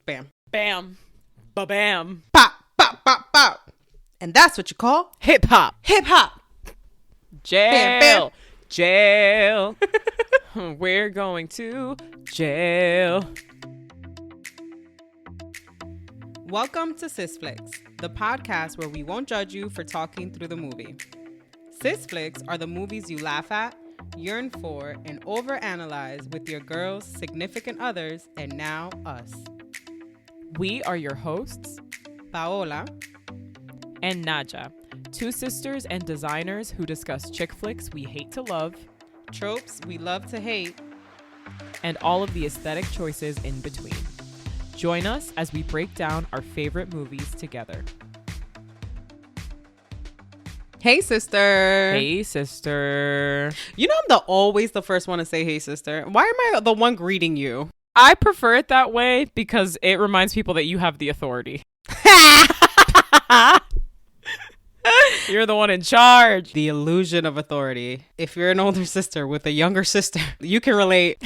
Bam. Bam. Ba-bam. Pop, pop, pop, pop. And that's what you call Hip-hop. hip-hop. Jail. Bam, bam. Jail. We're going to jail. Welcome to Sisflix, the podcast where we won't judge you for talking through the movie. Sisflix are the movies you laugh at, yearn for, and overanalyze with your girls, significant others, and now us. We are your hosts, Paola and Nadhya, two sisters and designers who discuss chick flicks we hate to love, tropes we love to hate, and all of the aesthetic choices in between. Join us as we break down our favorite movies together. Hey, sister. Hey, sister. You know I'm always the first one to say, hey, sister. Why am I the one greeting you? I prefer it that way because it reminds people that you have the authority. You're the one in charge. The illusion of authority. If you're an older sister with a younger sister, you can relate.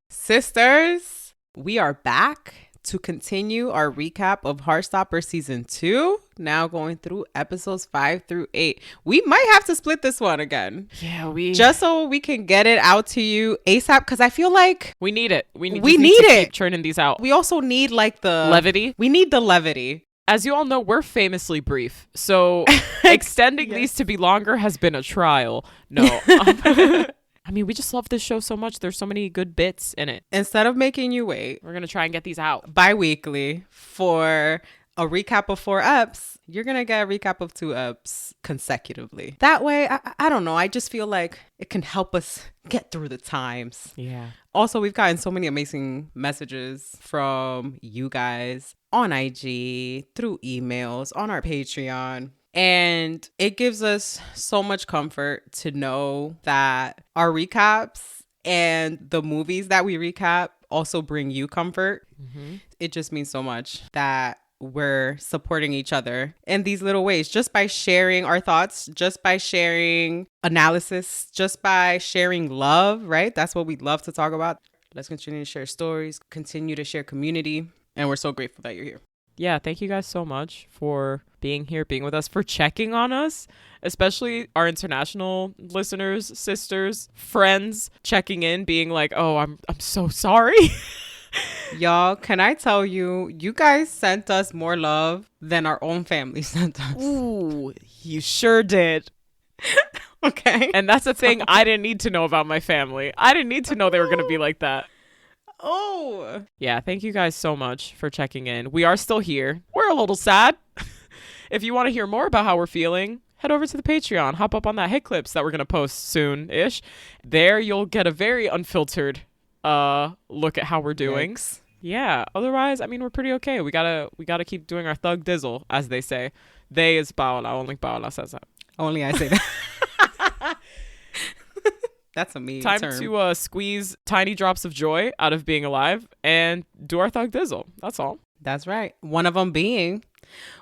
Sisters, we are back to continue our recap of Heartstopper Season 2. Now going through episodes 5 through 8. We might have to split this one again. Yeah, just so we can get it out to you ASAP, because I feel like we need it. We need to keep churning these out. We also need like the levity. We need the levity. As you all know, we're famously brief. So extending these to be longer has been a trial. No. I mean, we just love this show so much. There's so many good bits in it. Instead of making you wait, we're going to try and get these out bi-weekly for a recap of 4 eps. You're going to get a recap of 2 eps consecutively. That way, I don't know. I just feel like it can help us get through the times. Yeah. Also, we've gotten so many amazing messages from you guys on IG, through emails, on our Patreon. And it gives us so much comfort to know that our recaps and the movies that we recap also bring you comfort. Mm-hmm. It just means so much that we're supporting each other in these little ways, just by sharing our thoughts, just by sharing analysis, just by sharing love, right? That's what we love to talk about. Let's continue to share stories, continue to share community. And we're so grateful that you're here. Yeah, thank you guys so much for being here, being with us, for checking on us, especially our international listeners, sisters, friends, checking in, being like, oh, I'm so sorry. Y'all, can I tell you, you guys sent us more love than our own family sent us. Ooh, you sure did. Okay. And that's the thing I didn't need to know about my family. I didn't need to know they were going to be like that. Oh. Yeah, thank you guys so much for checking in. We are still here. We're a little sad. If you want to hear more about how we're feeling, head over to the Patreon. Hop up on that hit clips that we're going to post soon-ish. There you'll get a very unfiltered look at how we're doing. Yikes. Yeah, otherwise, I mean, we're pretty okay. We gotta keep doing our thug dizzle, as they say. They is Paola. Only Paola says that. Only I say that. That's a me Time term. to squeeze tiny drops of joy out of being alive and do our thug dizzle. That's all. That's right. One of them being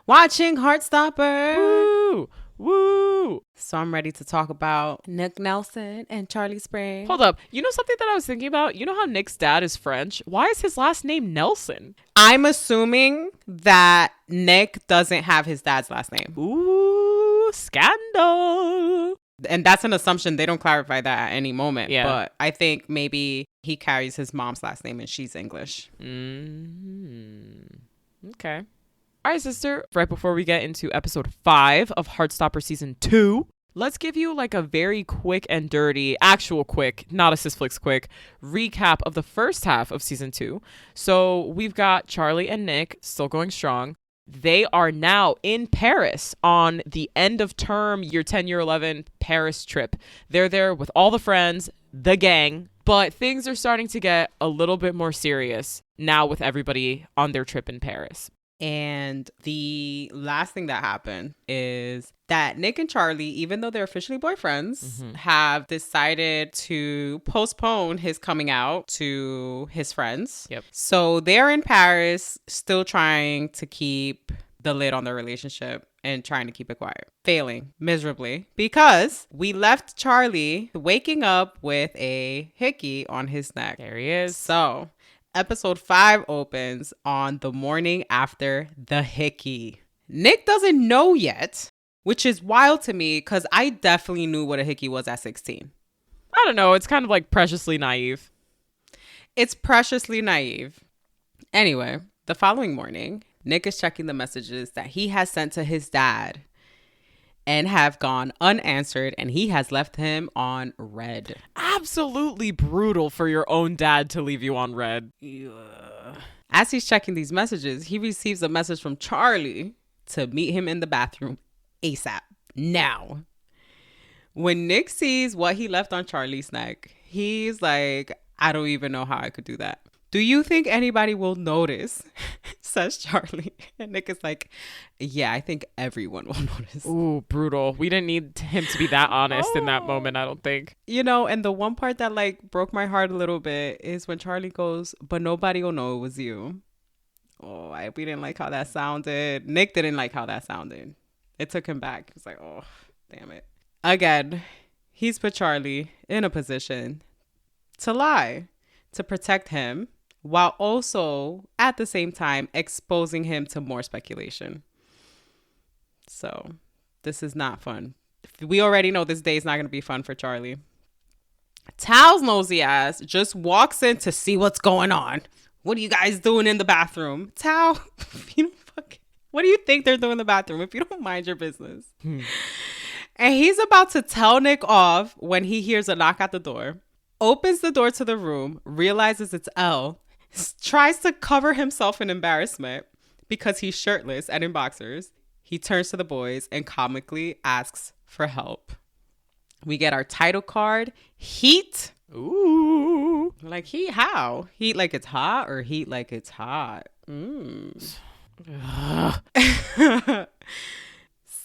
watching Heartstopper. Woo! Woo! So I'm ready to talk about Nick Nelson and Charlie Spring. Hold up. You know something that I was thinking about? You know how Nick's dad is French? Why is his last name Nelson? I'm assuming that Nick doesn't have his dad's last name. Ooh, scandal. And that's an assumption. They don't clarify that at any moment. Yeah. But I think maybe he carries his mom's last name and she's English. Okay. All right, sister. Right before we get into episode 5 of Heartstopper Season 2, let's give you like a very quick and dirty, actual quick, not a Sisflix quick, recap of the first half of Season 2. So we've got Charlie and Nick still going strong. They are now in Paris on the end of term year 10, year 11 Paris trip. They're there with all the friends, the gang, but things are starting to get a little bit more serious now with everybody on their trip in Paris. And the last thing that happened is that Nick and Charlie, even though they're officially boyfriends, have decided to postpone his coming out to his friends. Yep. So they're in Paris, still trying to keep the lid on their relationship and trying to keep it quiet. Failing miserably because we left Charlie waking up with a hickey on his neck. There he is. So Episode 5 opens on the morning after the hickey. Nick doesn't know yet, which is wild to me because I definitely knew what a hickey was at 16. I don't know. It's kind of like preciously naive. It's preciously naive. Anyway, the following morning, Nick is checking the messages that he has sent to his dad and have gone unanswered, and he has left him on red. Absolutely brutal for your own dad to leave you on red. As he's checking these messages, he receives a message from Charlie to meet him in the bathroom ASAP. Now, when Nick sees what he left on Charlie's neck, he's like, I don't even know how I could do that. Do you think anybody will notice? Says Charlie. And Nick is like, yeah, I think everyone will notice. Ooh, brutal. We didn't need him to be that honest in that moment, I don't think. You know, and the one part that like broke my heart a little bit is when Charlie goes, but nobody will know it was you. Oh, we didn't like how that sounded. Nick didn't like how that sounded. It took him back. He was like, oh, damn it. Again, he's put Charlie in a position to lie, to protect him, while also at the same time exposing him to more speculation. So this is not fun. We already know this day is not going to be fun for Charlie. Tal's nosy ass just walks in to see what's going on. What are you guys doing in the bathroom? Tal, what do you think they're doing in the bathroom if you don't mind your business? And he's about to tell Nick off when he hears a knock at the door, opens the door to the room, realizes it's Elle, tries to cover himself in embarrassment because he's shirtless and in boxers. He turns to the boys and comically asks for help. We get our title card, Heat. Ooh. Like heat how? Heat like it's hot or heat like it's hot?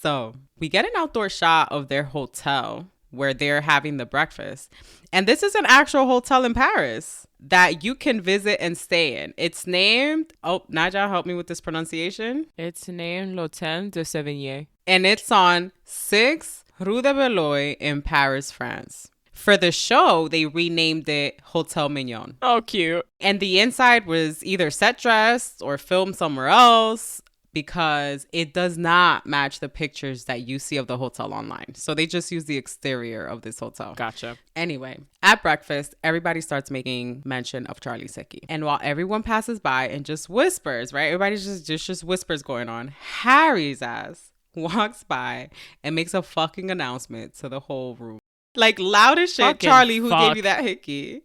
So we get an outdoor shot of their hotel where they're having the breakfast. And this is an actual hotel in Paris that you can visit and stay in. It's named, Nadhya, help me with this pronunciation. It's named L'Hôtel de Sévigné. And it's on 6 Rue de Belloy in Paris, France. For the show, they renamed it Hotel Mignon. Oh, cute. And the inside was either set dressed or filmed somewhere else because it does not match the pictures that you see of the hotel online. So they just use the exterior of this hotel. Gotcha. Anyway, at breakfast, everybody starts making mention of Charlie's hickey. And while everyone passes by and just whispers, right? Everybody's just whispers going on. Harry's ass walks by and makes a fucking announcement to the whole room. Like loud as shit, Fucking Charlie, who fuck. gave you that hickey?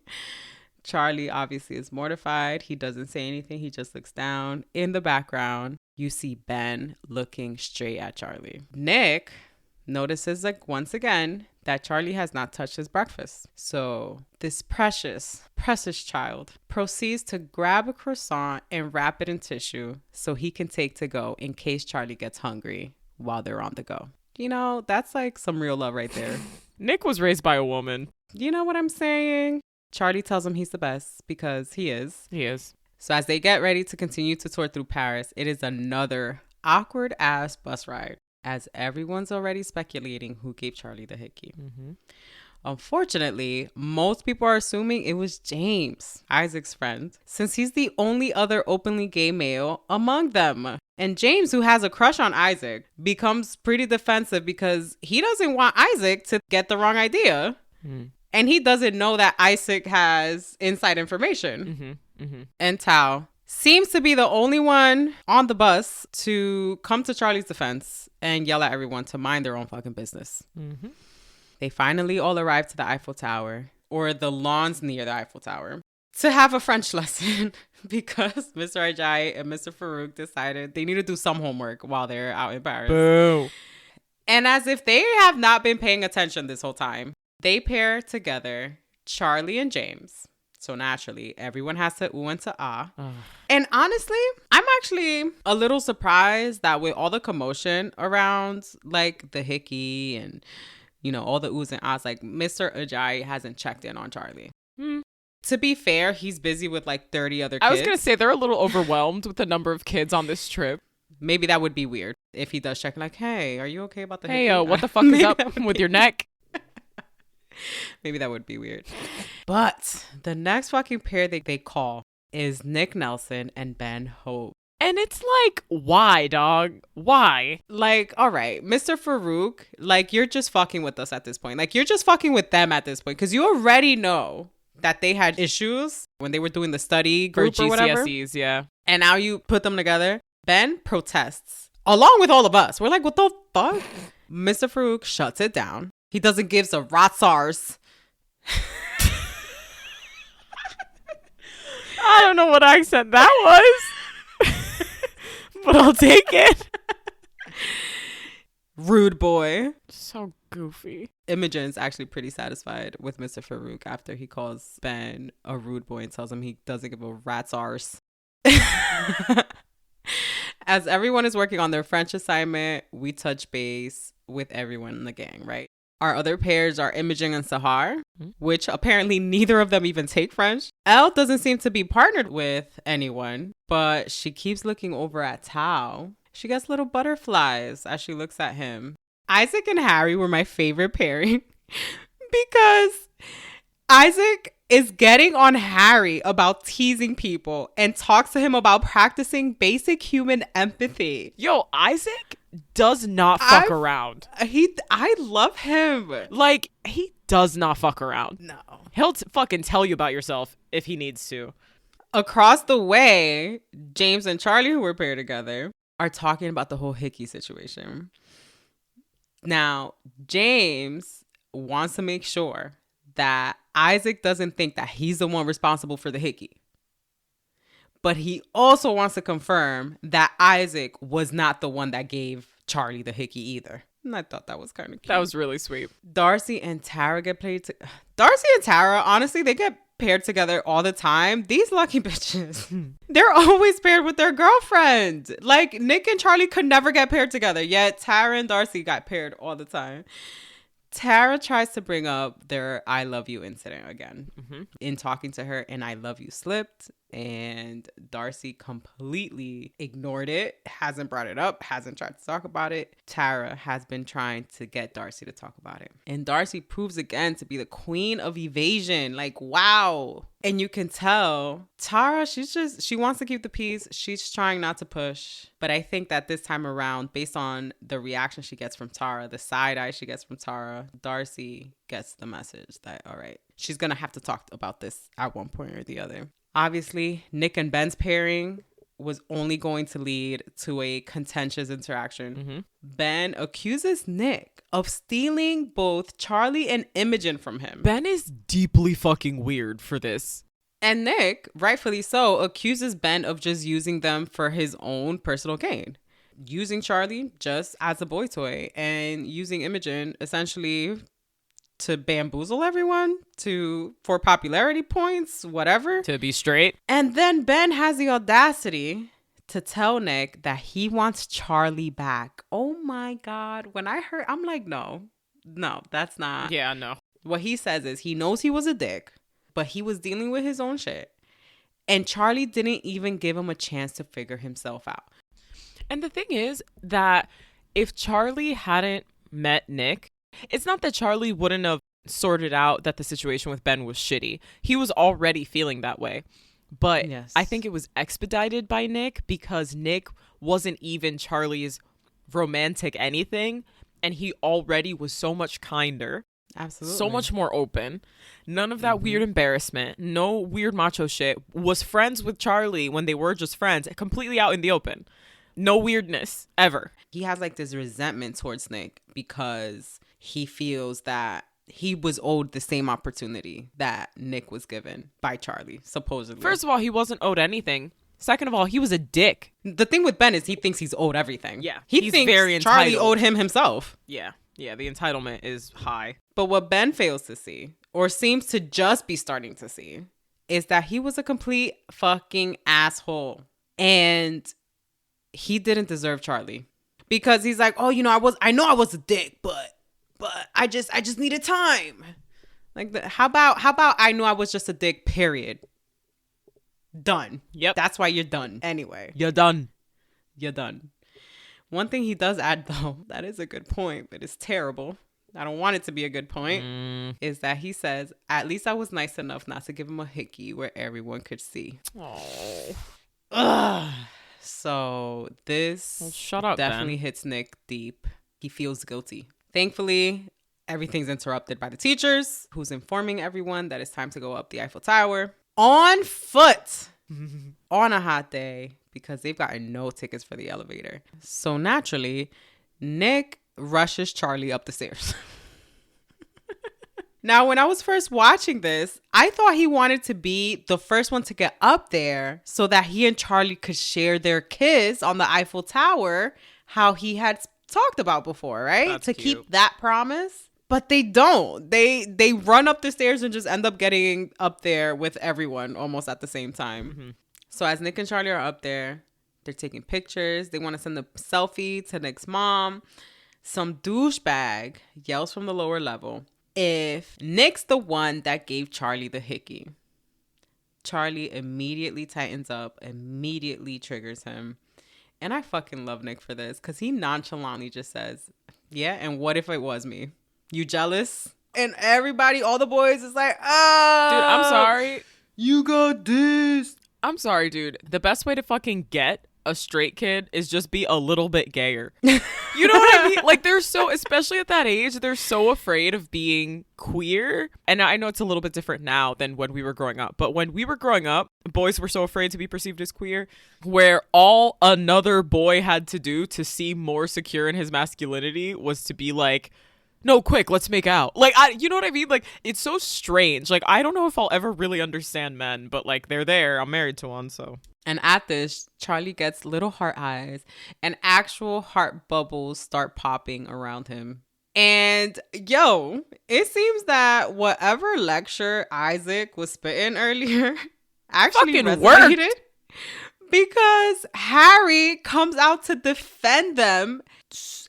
Charlie obviously is mortified. He doesn't say anything. He just looks down. In the background, you see Ben looking straight at Charlie. Nick notices like once again that Charlie has not touched his breakfast. So this precious child proceeds to grab a croissant and wrap it in tissue so he can take to go in case Charlie gets hungry while they're on the go. You know, that's like some real love right there. Nick was raised by a woman. You know what I'm saying? Charlie tells him he's the best because he is. He is. So as they get ready to continue to tour through Paris, it is another awkward ass bus ride as everyone's already speculating who gave Charlie the hickey. Mm-hmm. Unfortunately, most people are assuming it was James, Isaac's friend, since he's the only other openly gay male among them. And James, who has a crush on Isaac, becomes pretty defensive because he doesn't want Isaac to get the wrong idea. Mm. And he doesn't know that Isaac has inside information. Mm-hmm. Mm-hmm. And Tao seems to be the only one on the bus to come to Charlie's defense and yell at everyone to mind their own fucking business. Mm-hmm. They finally all arrive to the Eiffel Tower, or the lawns near the Eiffel Tower, to have a French lesson because Mr. Ajay and Mr. Farouk decided they need to do some homework while they're out in Paris. Boo. And as if they have not been paying attention this whole time, they pair together Charlie and James. So naturally, everyone has to ooh and to ah. And honestly, I'm actually a little surprised that with all the commotion around like the hickey and, you know, all the oohs and ahs, like Mr. Ajay hasn't checked in on Charlie. To be fair, he's busy with like 30 other kids. I was going to say they're a little overwhelmed with the number of kids on this trip. Maybe that would be weird if he does check like, hey, are you okay about the Hey, hickey? what the fuck is up with your neck? Maybe that would be weird. But the next fucking pair they call is Nick Nelson and Ben Hope. And it's like, why, dog? Why? Like, all right, Mr. Farouk, like, you're just fucking with us at this point. Like, you're just fucking with them at this point because you already know that they had issues when they were doing the study group For or whatever. GCSEs, yeah. And now you put them together. Ben protests along with all of us. We're like, what the fuck? Mr. Farouk shuts it down. He doesn't give a rat's arse. I don't know what accent that was, but I'll take it. Rude boy. So goofy. Imogen's actually pretty satisfied with Mr. Farouk after he calls Ben a rude boy and tells him he doesn't give a rat's arse. As everyone is working on their French assignment, we touch base with everyone in the gang, right? Our other pairs are Imogen and Sahar, which apparently neither of them even take French. Elle doesn't seem to be partnered with anyone, but she keeps looking over at Tao. She gets little butterflies as she looks at him. Isaac and Harry were my favorite pairing because Isaac is getting on Harry about teasing people and talks to him about practicing basic human empathy. Yo, Isaac does not fuck around. I love him. Like, he does not fuck around. No. He'll fucking tell you about yourself if he needs to. Across the way, James and Charlie, who were paired together, are talking about the whole hickey situation. Now, James wants to make sure that Isaac doesn't think that he's the one responsible for the hickey. But he also wants to confirm that Isaac was not the one that gave Charlie the hickey either. And I thought that was kind of cute. That was really sweet. Darcy and Tara get played. Darcy and Tara, honestly, they get paired together all the time. These lucky bitches. They're always paired with their girlfriend. Like, Nick and Charlie could never get paired together. Yet Tara and Darcy got paired all the time. Tara tries to bring up their I love you incident again in talking to her, and I love you slipped, and Darcy completely ignored it, hasn't brought it up, hasn't tried to talk about it. Tara has been trying to get Darcy to talk about it, and Darcy proves again to be the queen of evasion. Like, wow. And you can tell Tara, she wants to keep the peace. She's trying not to push. But I think that this time around, based on the reaction she gets from Tara, the side eye she gets from Tara, Darcy gets the message that, all right, she's going to have to talk about this at one point or the other. Obviously, Nick and Ben's pairing was only going to lead to a contentious interaction. Ben accuses Nick of stealing both Charlie and Imogen from him. Ben is deeply fucking weird for this. And Nick, rightfully so, accuses Ben of just using them for his own personal gain. Using Charlie just as a boy toy and using Imogen essentially to bamboozle everyone, for popularity points, whatever. To be straight. And then Ben has the audacity to tell Nick that he wants Charlie back. Oh my God. When I heard, I'm like, no, that's not. Yeah, no. What he says is he knows he was a dick, but he was dealing with his own shit. And Charlie didn't even give him a chance to figure himself out. And the thing is that if Charlie hadn't met Nick, it's not that Charlie wouldn't have sorted out that the situation with Ben was shitty. He was already feeling that way. But yes. I think it was expedited by Nick because Nick wasn't even Charlie's romantic anything. And he already was so much kinder. Absolutely. So much more open. None of that weird embarrassment. No weird macho shit. Was friends with Charlie when they were just friends. Completely out in the open. No weirdness ever. He has like this resentment towards Nick because he feels that he was owed the same opportunity that Nick was given by Charlie, supposedly. First of all, he wasn't owed anything. Second of all, he was a dick. The thing with Ben is he thinks he's owed everything. Yeah. He thinks very Charlie owed him himself. Yeah. Yeah, the entitlement is high. But what Ben fails to see, or seems to just be starting to see, is that he was a complete fucking asshole. And he didn't deserve Charlie. Because he's like, oh, I know I was a dick, but I just needed time. Like, how about I knew I was just a dick, period. Done. Yep. That's why you're done. Anyway. You're done. You're done. One thing he does add, though, that is a good point, but it's terrible. I don't want it to be a good point, is that he says, at least I was nice enough not to give him a hickey where everyone could see. Oh. Ugh. So this Shut up, definitely Ben. hits Nick deep. He feels guilty. Thankfully, everything's interrupted by the teachers, who's informing everyone that it's time to go up the Eiffel Tower on foot on a hot day because they've gotten no tickets for the elevator. So naturally, Nick rushes Charlie up the stairs. Now, when I was first watching this, I thought he wanted to be the first one to get up there so that he and Charlie could share their kiss on the Eiffel Tower, how he had talked about before, right? That's to cute. keep that promise. But they don't. They run up the stairs and just end up getting up there with everyone almost at the same time. Mm-hmm. So as Nick and Charlie are up there, they're taking pictures. They want to send a selfie to Nick's mom. Some douchebag yells from the lower level, if Nick's the one that gave Charlie the hickey. Charlie immediately tightens up, immediately triggers him. And I fucking love Nick for this because he nonchalantly just says, yeah, and what if it was me? You jealous? And everybody, all the boys is like, oh. Dude, I'm sorry. You got this. I'm sorry, dude. The best way to fucking get a straight kid is just be a little bit gayer. You know what I mean? Like, they're so, especially at that age, they're so afraid of being queer. And I know it's a little bit different now than when we were growing up. But when we were growing up, boys were so afraid to be perceived as queer, where all another boy had to do to seem more secure in his masculinity was to be like, no, quick, let's make out. Like, you know what I mean? Like, it's so strange. Like, I don't know if I'll ever really understand men, but like, they're there. I'm married to one, so. And at this, Charlie gets little heart eyes and actual heart bubbles start popping around him. And yo, it seems that whatever lecture Isaac was spitting earlier actually fucking resonated worked. because Harry comes out to defend them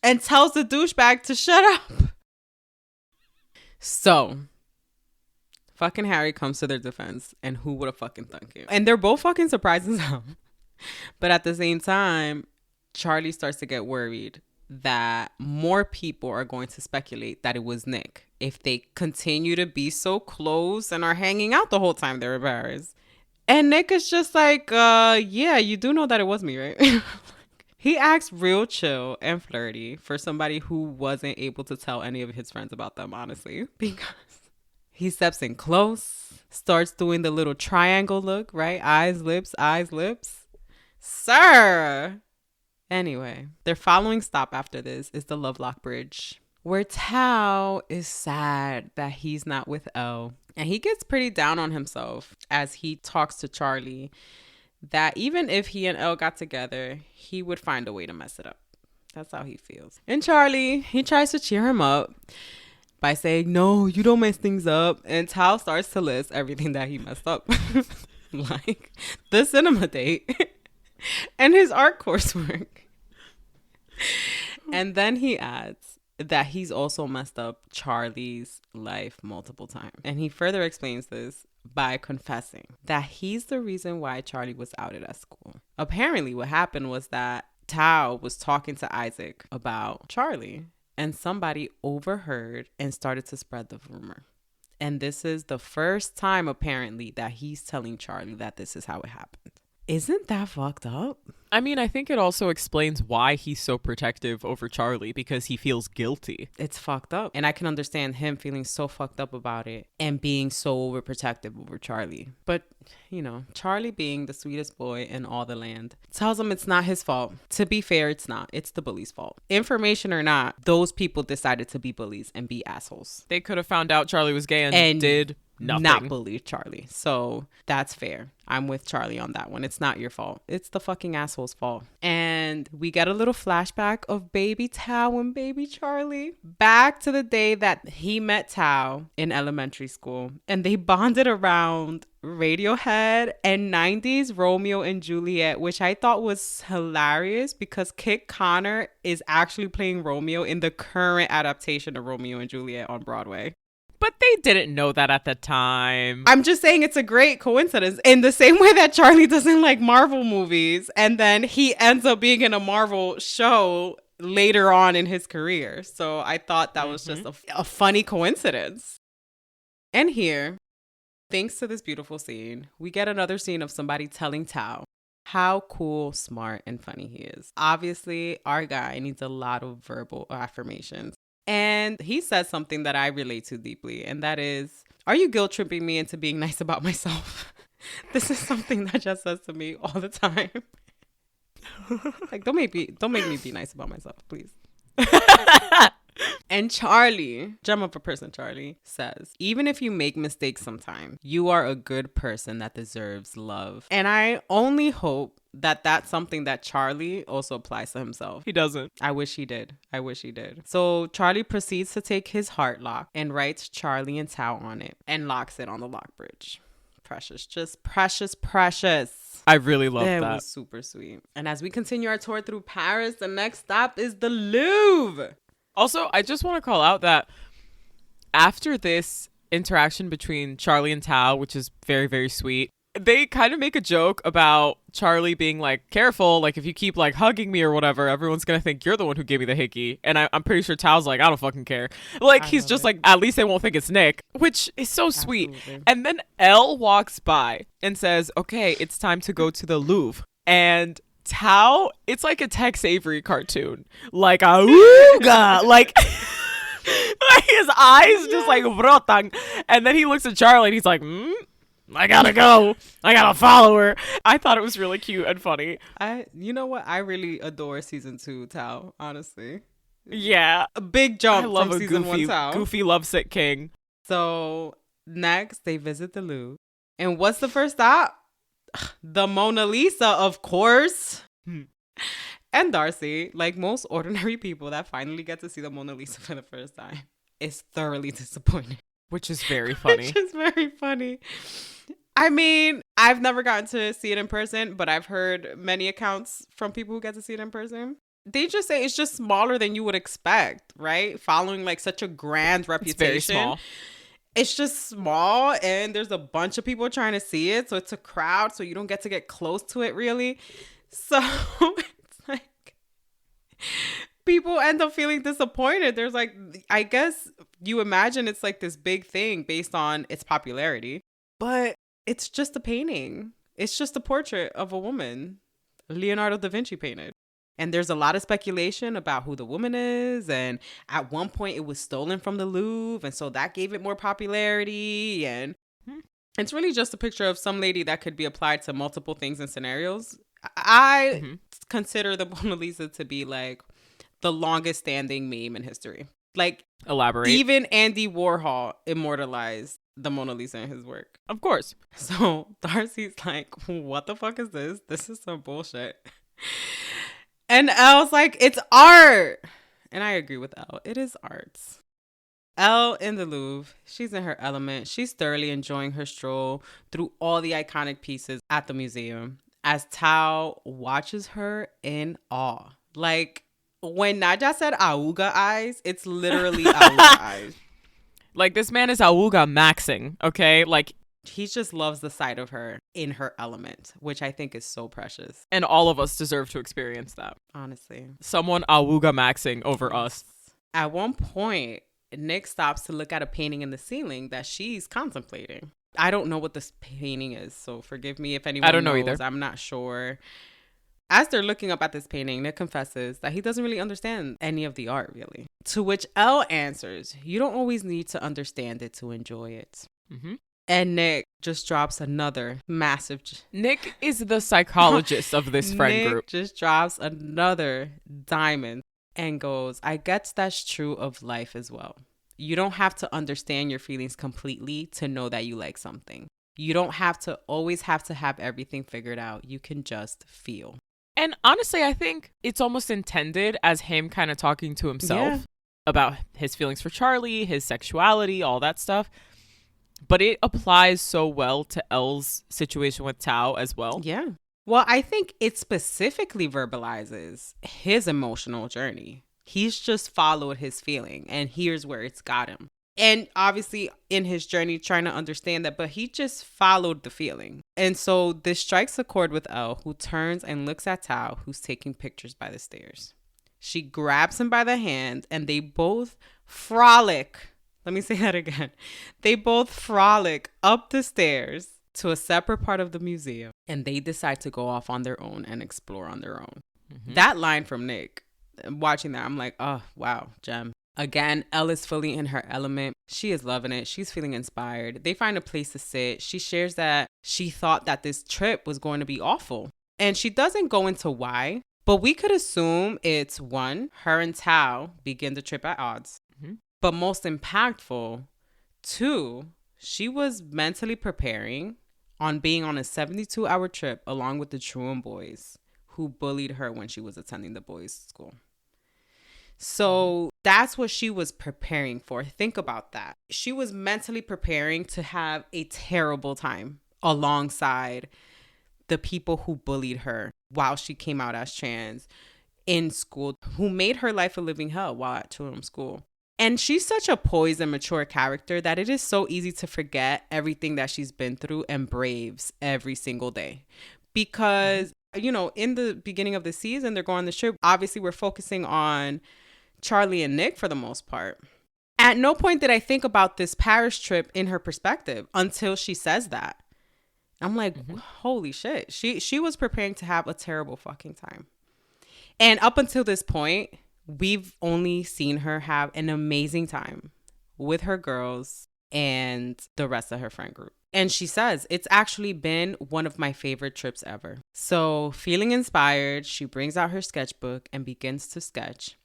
and tells the douchebag to shut up. So, fucking Harry comes to their defense, and who would have fucking thunk it? And they're both fucking surprised as hell. But at the same time, Charlie starts to get worried that more people are going to speculate that it was Nick if they continue to be so close and are hanging out the whole time they're embarrassed. And Nick is just like, yeah, you do know that it was me, right? He acts real chill and flirty for somebody who wasn't able to tell any of his friends about them, honestly, because he steps in close, starts doing the little triangle look, right? Eyes, lips, sir. Anyway, their following stop after this is the Lovelock Bridge, where Tao is sad that he's not with Elle. And he gets pretty down on himself as he talks to Charlie that even if he and Elle got together, he would find a way to mess it up. That's how he feels. And Charlie, he tries to cheer him up by saying, no, you don't mess things up. And Tao starts to list everything that he messed up. Like the cinema date and his art coursework. And then he adds that he's also messed up Charlie's life multiple times. And he further explains this by confessing that he's the reason why Charlie was outed at school. Apparently what happened was that Tao was talking to Isaac about Charlie, and somebody overheard and started to spread the rumor. And this is the first time apparently that he's telling Charlie that this is how it happened. Isn't that fucked up? I mean, I think it also explains why he's so protective over Charlie, because he feels guilty. It's fucked up. And I can understand him feeling so fucked up about it and being so overprotective over Charlie. But, you know, Charlie being the sweetest boy in all the land tells him it's not his fault. To be fair, it's not. It's the bully's fault. Information or not, those people decided to be bullies and be assholes. They could have found out Charlie was gay and did nothing. Not bully Charlie. So that's fair. I'm with Charlie on that one. It's not your fault. It's the fucking asshole's fault. And we get a little flashback of baby Tao and baby Charlie back to the day that he met Tao in elementary school, and they bonded around Radiohead and 90s Romeo and Juliet, which I thought was hilarious because Kit Connor is actually playing Romeo in the current adaptation of Romeo and Juliet on Broadway. But they didn't know that at the time. I'm just saying it's a great coincidence. In the same way that Charlie doesn't like Marvel movies, and then he ends up being in a Marvel show later on in his career. So I thought that was just a funny coincidence. And here, thanks to this beautiful scene, we get another scene of somebody telling Tao how cool, smart, and funny he is. Obviously, our guy needs a lot of verbal affirmations. And he says something that I relate to deeply, and that is, are you guilt tripping me into being nice about myself? This is something that Jess says to me all the time. Like, don't make me be nice about myself, please. And Charlie, gem of a person, Charlie, says, even if you make mistakes sometime, you are a good person that deserves love. And I only hope that that's something that Charlie also applies to himself. He doesn't. I wish he did. So Charlie proceeds to take his heart lock and writes Charlie and Tao on it and locks it on the lock bridge. Precious. Just precious, precious. I really love that. It was super sweet. And as we continue our tour through Paris, the next stop is the Louvre. Also, I just want to call out that after this interaction between Charlie and Tao, which is very, very sweet, they kind of make a joke about Charlie being like, careful, like if you keep like hugging me or whatever, everyone's going to think you're the one who gave me the hickey. And I'm pretty sure Tao's like, I don't fucking care. Like, he's just like, at least they won't think it's Nick, which is so sweet. Absolutely. And then Elle walks by and says, okay, it's time to go to the Louvre. And Tao, it's like a Tex Avery cartoon. Like a ooga, like his eyes just like brotang. And then he looks at Charlie and he's like, I gotta go. I gotta follow her. I thought it was really cute and funny. You know what? I really adore season 2 Tao, honestly. Yeah. A big jump I love from a season 1 Tao. goofy lovesick king. So next they visit the Louvre. And what's the first stop? The Mona Lisa, of course. And Darcy, like most ordinary people that finally get to see the Mona Lisa for the first time, is thoroughly disappointed. Which is very funny. Which is very funny. I mean, I've never gotten to see it in person, but I've heard many accounts from people who get to see it in person. They just say it's just smaller than you would expect, right? Following like such a grand reputation. It's very small. It's just small and there's a bunch of people trying to see it. So it's a crowd. So you don't get to get close to it really. So it's like people end up feeling disappointed. There's like, I guess you imagine it's like this big thing based on its popularity, but it's just a painting. It's just a portrait of a woman Leonardo da Vinci painted. And there's a lot of speculation about who the woman is. And at one point it was stolen from the Louvre. And so that gave it more popularity. And it's really just a picture of some lady that could be applied to multiple things and scenarios. I consider the Mona Lisa to be like the longest standing meme in history. Like, elaborate. Even Andy Warhol immortalized the Mona Lisa in his work. Of course. So Darcy's like, what the fuck is this? This is some bullshit. And Elle's like, it's art. And I agree with Elle. It is art. Elle in the Louvre. She's in her element. She's thoroughly enjoying her stroll through all the iconic pieces at the museum as Tao watches her in awe. Like, when Nadhya said Auga eyes, it's literally Auga eyes. Like, this man is Auga maxing, okay? Like, he just loves the sight of her in her element, which I think is so precious. And all of us deserve to experience that. Honestly. Someone Auga maxing over us. At one point, Nick stops to look at a painting in the ceiling that she's contemplating. I don't know what this painting is, so forgive me if anyone knows. I don't know either. I'm not sure. As they're looking up at this painting, Nick confesses that he doesn't really understand any of the art, really. To which Elle answers, you don't always need to understand it to enjoy it. And Nick just drops another massive... Nick is the psychologist of this friend group. Nick just drops another diamond and goes, I guess that's true of life as well. You don't have to understand your feelings completely to know that you like something. You don't have to always have everything figured out. You can just feel. And honestly, I think it's almost intended as him kind of talking to himself about his feelings for Charlie, his sexuality, all that stuff. But it applies so well to Elle's situation with Tao as well. Yeah. Well, I think it specifically verbalizes his emotional journey. He's just followed his feeling and here's where it's got him. And obviously in his journey trying to understand that, but he just followed the feeling. And so this strikes a chord with Elle, who turns and looks at Tao, who's taking pictures by the stairs. She grabs him by the hand and they both frolic. Let me say that again. They both frolic up the stairs to a separate part of the museum, and they decide to go off on their own and explore on their own. That line from Nick, watching that, I'm like, oh, wow, gem. Again, Elle is fully in her element. She is loving it. She's feeling inspired. They find a place to sit. She shares that she thought that this trip was going to be awful. And she doesn't go into why, but we could assume it's one, her and Tao begin the trip at odds. But most impactful, two, she was mentally preparing on being on a 72-hour trip along with the truant boys who bullied her when she was attending the boys' school. So that's what she was preparing for. Think about that. She was mentally preparing to have a terrible time alongside the people who bullied her while she came out as trans in school, who made her life a living hell while at children's school. And she's such a poised and mature character that it is so easy to forget everything that she's been through and braves every single day. Because, you know, in the beginning of the season, they're going on the trip. Obviously, we're focusing on Charlie and Nick for the most part. At no point did I think about this Paris trip in her perspective until she says that. I'm like, holy shit. She was preparing to have a terrible fucking time. And up until this point, we've only seen her have an amazing time with her girls and the rest of her friend group. And she says, it's actually been one of my favorite trips ever. So feeling inspired, she brings out her sketchbook and begins to sketch.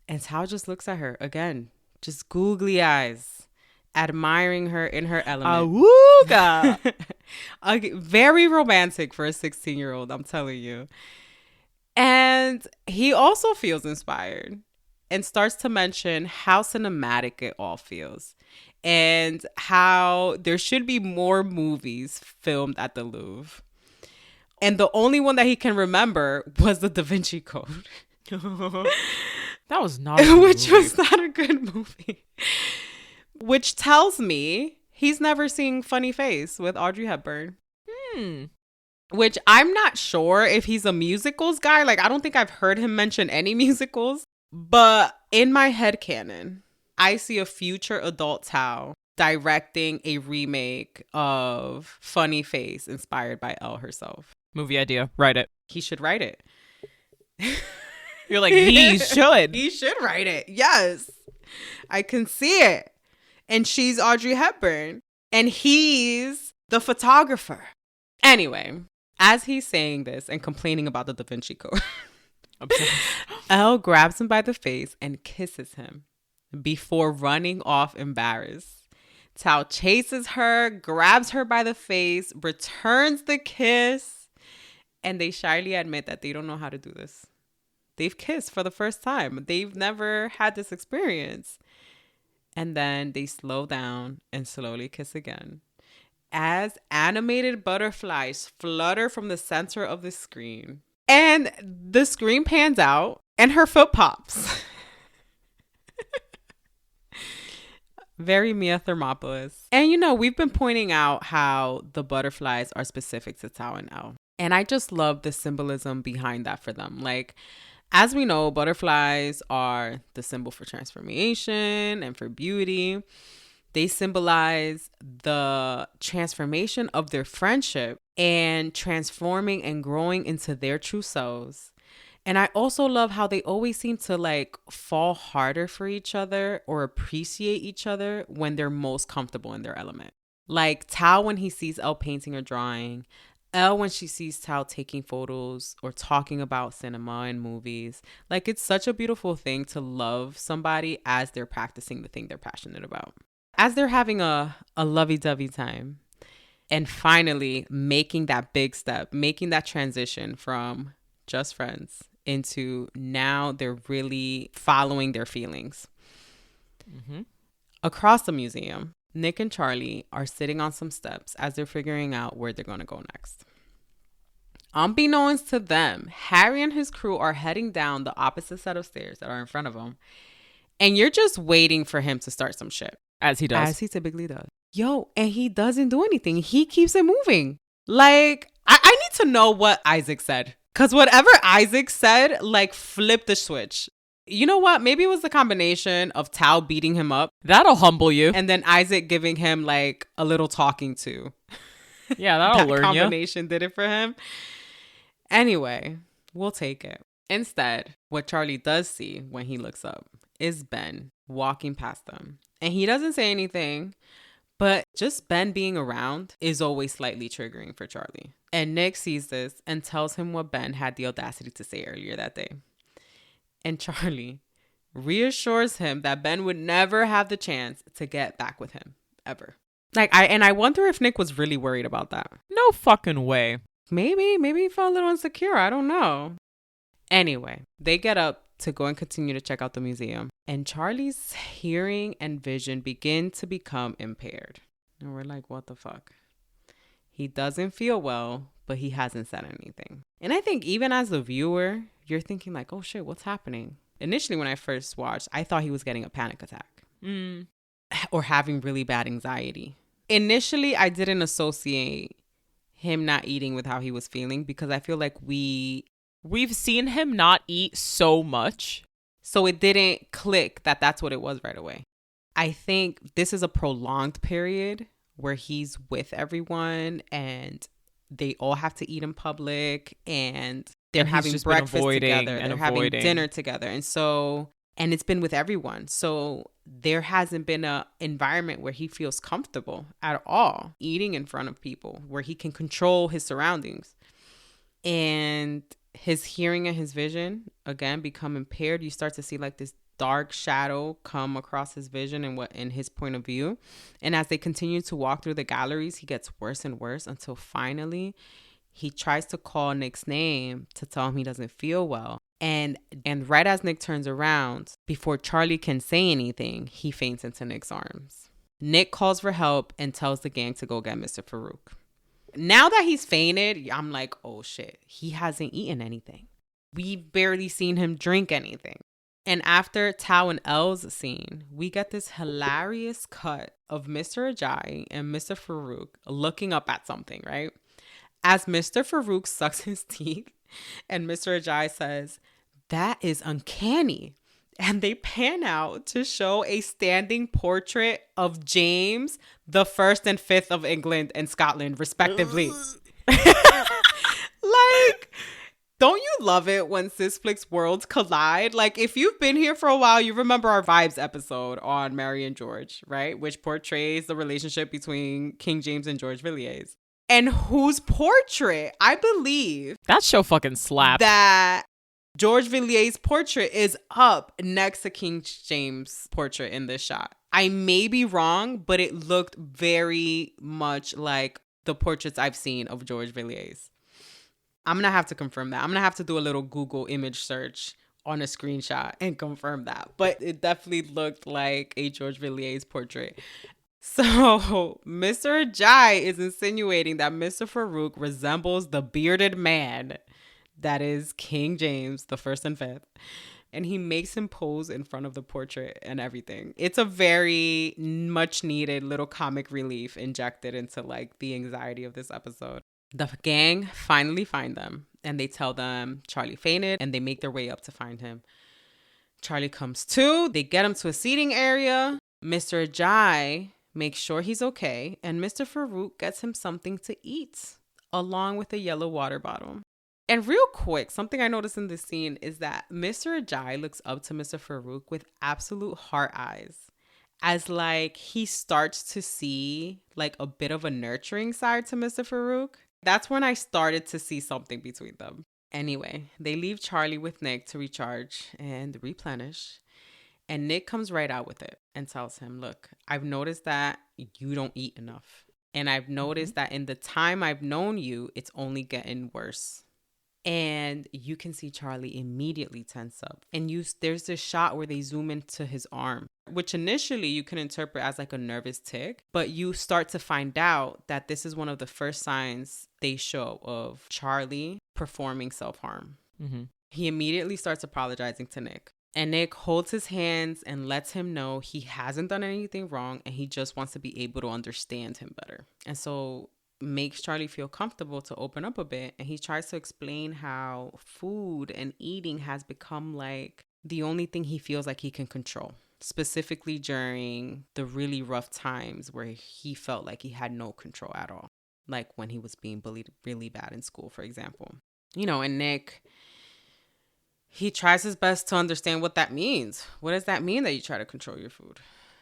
And Tao just looks at her again, just googly eyes, admiring her in her element. Awooga! Very romantic for a 16-year-old, I'm telling you. And he also feels inspired and starts to mention how cinematic it all feels and how there should be more movies filmed at the Louvre. And the only one that he can remember was the Da Vinci Code. That was not a good Which movie. was not a good movie. Which tells me he's never seen Funny Face with Audrey Hepburn. Which I'm not sure if he's a musicals guy. Like, I don't think I've heard him mention any musicals. But in my headcanon, I see a future adult Tao directing a remake of Funny Face inspired by Elle herself. Movie idea. Write it. He should write it. You're like, he should. He should write it. Yes. I can see it. And she's Audrey Hepburn. And he's the photographer. Anyway, as he's saying this and complaining about the Da Vinci Code, Elle grabs him by the face and kisses him before running off embarrassed. Tao chases her, grabs her by the face, returns the kiss, and they shyly admit that they don't know how to do this. They've kissed for the first time. They've never had this experience. And then they slow down and slowly kiss again, as animated butterflies flutter from the center of the screen. And the screen pans out and her foot pops. Very Mia Thermopolis. And you know, we've been pointing out how the butterflies are specific to Tao and Elle. And I just love the symbolism behind that for them. Like, as we know, butterflies are the symbol for transformation and for beauty. They symbolize the transformation of their friendship and transforming and growing into their true selves. And I also love how they always seem to like fall harder for each other or appreciate each other when they're most comfortable in their element. Like Tao when he sees Elle painting or drawing, Elle when she sees Tao taking photos or talking about cinema and movies. Like, it's such a beautiful thing to love somebody as they're practicing the thing they're passionate about. As they're having a lovey-dovey time and finally making that big step, making that transition from just friends into now they're really following their feelings. Across the museum, Nick and Charlie are sitting on some steps as they're figuring out where they're going to go next. Unbeknownst to them, Harry and his crew are heading down the opposite set of stairs that are in front of them. And you're just waiting for him to start some shit. As he does. As he typically does. Yo, and he doesn't do anything. He keeps it moving. Like, I need to know what Isaac said. Because whatever Isaac said, like, flipped the switch. You know what? Maybe it was the combination of Tao beating him up That'll humble you. and then Isaac giving him like a little talking to. Yeah, that'll That learn you. combination did it for him. Anyway, we'll take it. Instead, what Charlie does see when he looks up is Ben walking past them. And he doesn't say anything, but just Ben being around is always slightly triggering for Charlie. And Nick sees this and tells him what Ben had the audacity to say earlier that day. And Charlie reassures him that Ben would never have the chance to get back with him, ever. I wonder if Nick was really worried about that. No fucking way. Maybe he felt a little insecure. I don't know. Anyway, they get up to go and continue to check out the museum. And Charlie's hearing and vision begin to become impaired. And we're like, what the fuck? He doesn't feel well, but he hasn't said anything. And I think even as a viewer, you're thinking like, oh shit, what's happening? Initially, when I first watched, I thought he was getting a panic attack or having really bad anxiety. Initially, I didn't associate him not eating with how he was feeling because I feel like we've seen him not eat so much. So it didn't click that that's what it was right away. I think this is a prolonged period where he's with everyone and they all have to eat in public and they're having breakfast together. They're having dinner together. And it's been with everyone. So there hasn't been an environment where he feels comfortable at all eating in front of people, where he can control his surroundings. And his hearing and his vision, again, become impaired. You start to see like this dark shadow come across his vision and in his point of view. And as they continue to walk through the galleries, he gets worse and worse until finally he tries to call Nick's name to tell him he doesn't feel well. And right as Nick turns around, before Charlie can say anything, he faints into Nick's arms. Nick calls for help and tells the gang to go get Mr. Farouk. Now that he's fainted, I'm like, oh shit, he hasn't eaten anything. We've barely seen him drink anything. And after Tao and Elle's scene, we get this hilarious cut of Mr. Ajayi and Mr. Farouk looking up at something, right? As Mr. Farouk sucks his teeth and Mr. Ajayi says, that is uncanny. And they pan out to show a standing portrait of James, the 1st and 5th of England and Scotland, respectively. Like, don't you love it when Sisflix worlds collide? Like, if you've been here for a while, you remember our Vibes episode on Mary and George, right? Which portrays the relationship between King James and George Villiers. And whose portrait, I believe... That show fucking slapped. That George Villiers' portrait is up next to King James' portrait in this shot. I may be wrong, but it looked very much like the portraits I've seen of George Villiers. I'm going to have to confirm that. I'm going to have to do a little Google image search on a screenshot and confirm that. But it definitely looked like a George Villiers portrait. So Mr. Ajayi is insinuating that Mr. Farouk resembles the bearded man that is King James, the 1st and 5th. And he makes him pose in front of the portrait and everything. It's a very much needed little comic relief injected into like the anxiety of this episode. The gang finally find them and they tell them Charlie fainted and they make their way up to find him. Charlie comes to, they get him to a seating area. Mr. Ajayi makes sure he's okay and Mr. Farouk gets him something to eat along with a yellow water bottle. And real quick, something I noticed in this scene is that Mr. Ajayi looks up to Mr. Farouk with absolute heart eyes, as like he starts to see like a bit of a nurturing side to Mr. Farouk. That's when I started to see something between them. Anyway, they leave Charlie with Nick to recharge and replenish. And Nick comes right out with it and tells him, look, I've noticed that you don't eat enough. And I've noticed that in the time I've known you, it's only getting worse. And you can see Charlie immediately tense up. And there's this shot where they zoom into his arm, which initially you can interpret as like a nervous tic. But you start to find out that this is one of the first signs they show of Charlie performing self-harm. Mm-hmm. He immediately starts apologizing to Nick. And Nick holds his hands and lets him know he hasn't done anything wrong and he just wants to be able to understand him better. And so makes Charlie feel comfortable to open up a bit. And he tries to explain how food and eating has become like the only thing he feels like he can control, specifically during the really rough times where he felt like he had no control at all. Like when he was being bullied really bad in school, for example. And Nick, he tries his best to understand what that means. What does that mean that you try to control your food?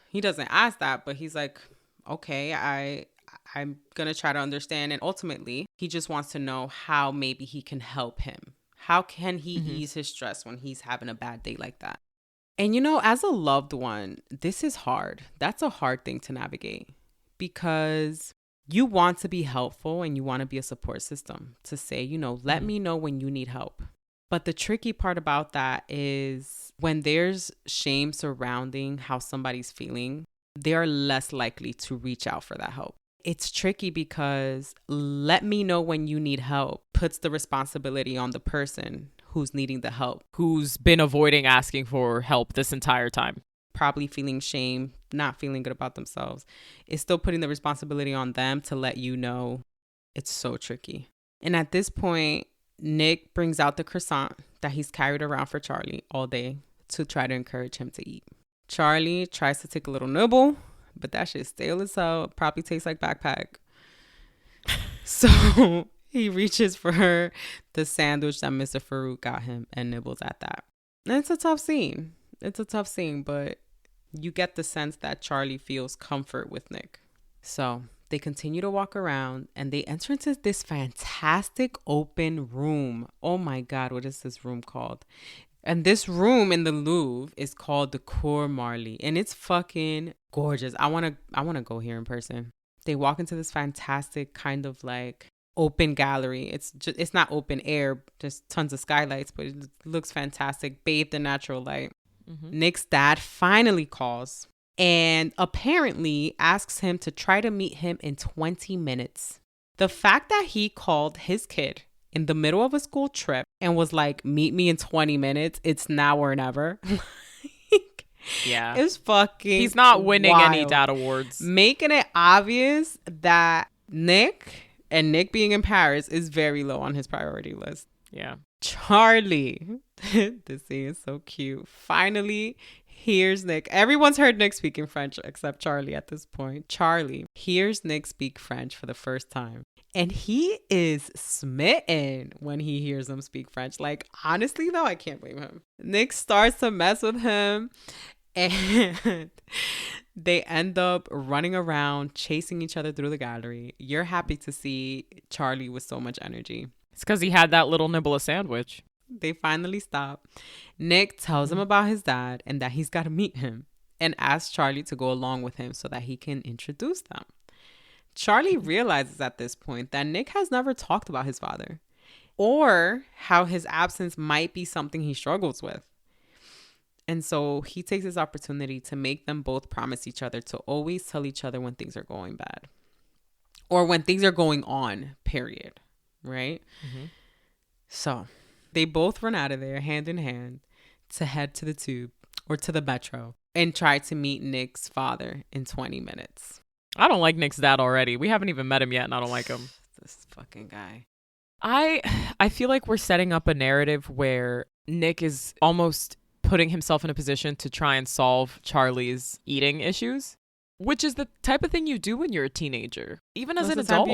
He doesn't ask that, but he's like, okay, I'm going to try to understand. And ultimately, he just wants to know how maybe he can help him. How can he ease his stress when he's having a bad day like that? And as a loved one, this is hard. That's a hard thing to navigate because you want to be helpful and you want to be a support system to say, let me know when you need help. But the tricky part about that is when there's shame surrounding how somebody's feeling, they're less likely to reach out for that help. It's tricky because let me know when you need help puts the responsibility on the person who's needing the help, who's been avoiding asking for help this entire time. Probably feeling shame, not feeling good about themselves. It's still putting the responsibility on them to let you know. It's so tricky. And at this point, Nick brings out the croissant that he's carried around for Charlie all day to try to encourage him to eat. Charlie tries to take a little nibble, but that shit's stale as hell. Probably tastes like backpack. So he reaches for the sandwich that Mr. Farouk got him and nibbles at that. And it's a tough scene. But you get the sense that Charlie feels comfort with Nick. So they continue to walk around and they enter into this fantastic open room. Oh my God, what is this room called? And this room in the Louvre is called the Cour Marly, and it's fucking gorgeous. I want to go here in person. They walk into this fantastic kind of like open gallery. It's not open air, just tons of skylights, but it looks fantastic, bathed in natural light. Nick's dad finally calls and apparently asks him to try to meet him in 20 minutes. The fact that he called his kid in the middle of a school trip and was like, meet me in 20 minutes, it's now or never. Yeah. It's fucking He's not winning wild. any dad awards. Making it obvious that Nick being in Paris is very low on his priority list. Yeah. Charlie, this scene is so cute. Finally hears Nick. Everyone's heard Nick speaking French except Charlie at this point. Charlie hears Nick speak French for the first time. And he is smitten when he hears him speak French. Like, honestly, though, I can't blame him. Nick starts to mess with him. And they end up running around, chasing each other through the gallery. You're happy to see Charlie with so much energy. It's because he had that little nibble of sandwich. They finally stop. Nick tells him about his dad and that he's got to meet him and asks Charlie to go along with him so that he can introduce them. Charlie realizes at this point that Nick has never talked about his father or how his absence might be something he struggles with. And so he takes this opportunity to make them both promise each other to always tell each other when things are going bad or when things are going on, period. Right? So they both run out of there hand in hand to head to the tube or to the metro and try to meet Nick's father in 20 minutes. I don't like Nick's dad already. We haven't even met him yet and I don't like him. This fucking guy. I feel like we're setting up a narrative where Nick is almost putting himself in a position to try and solve Charlie's eating issues, which is the type of thing you do when you're a teenager. Even as an adult,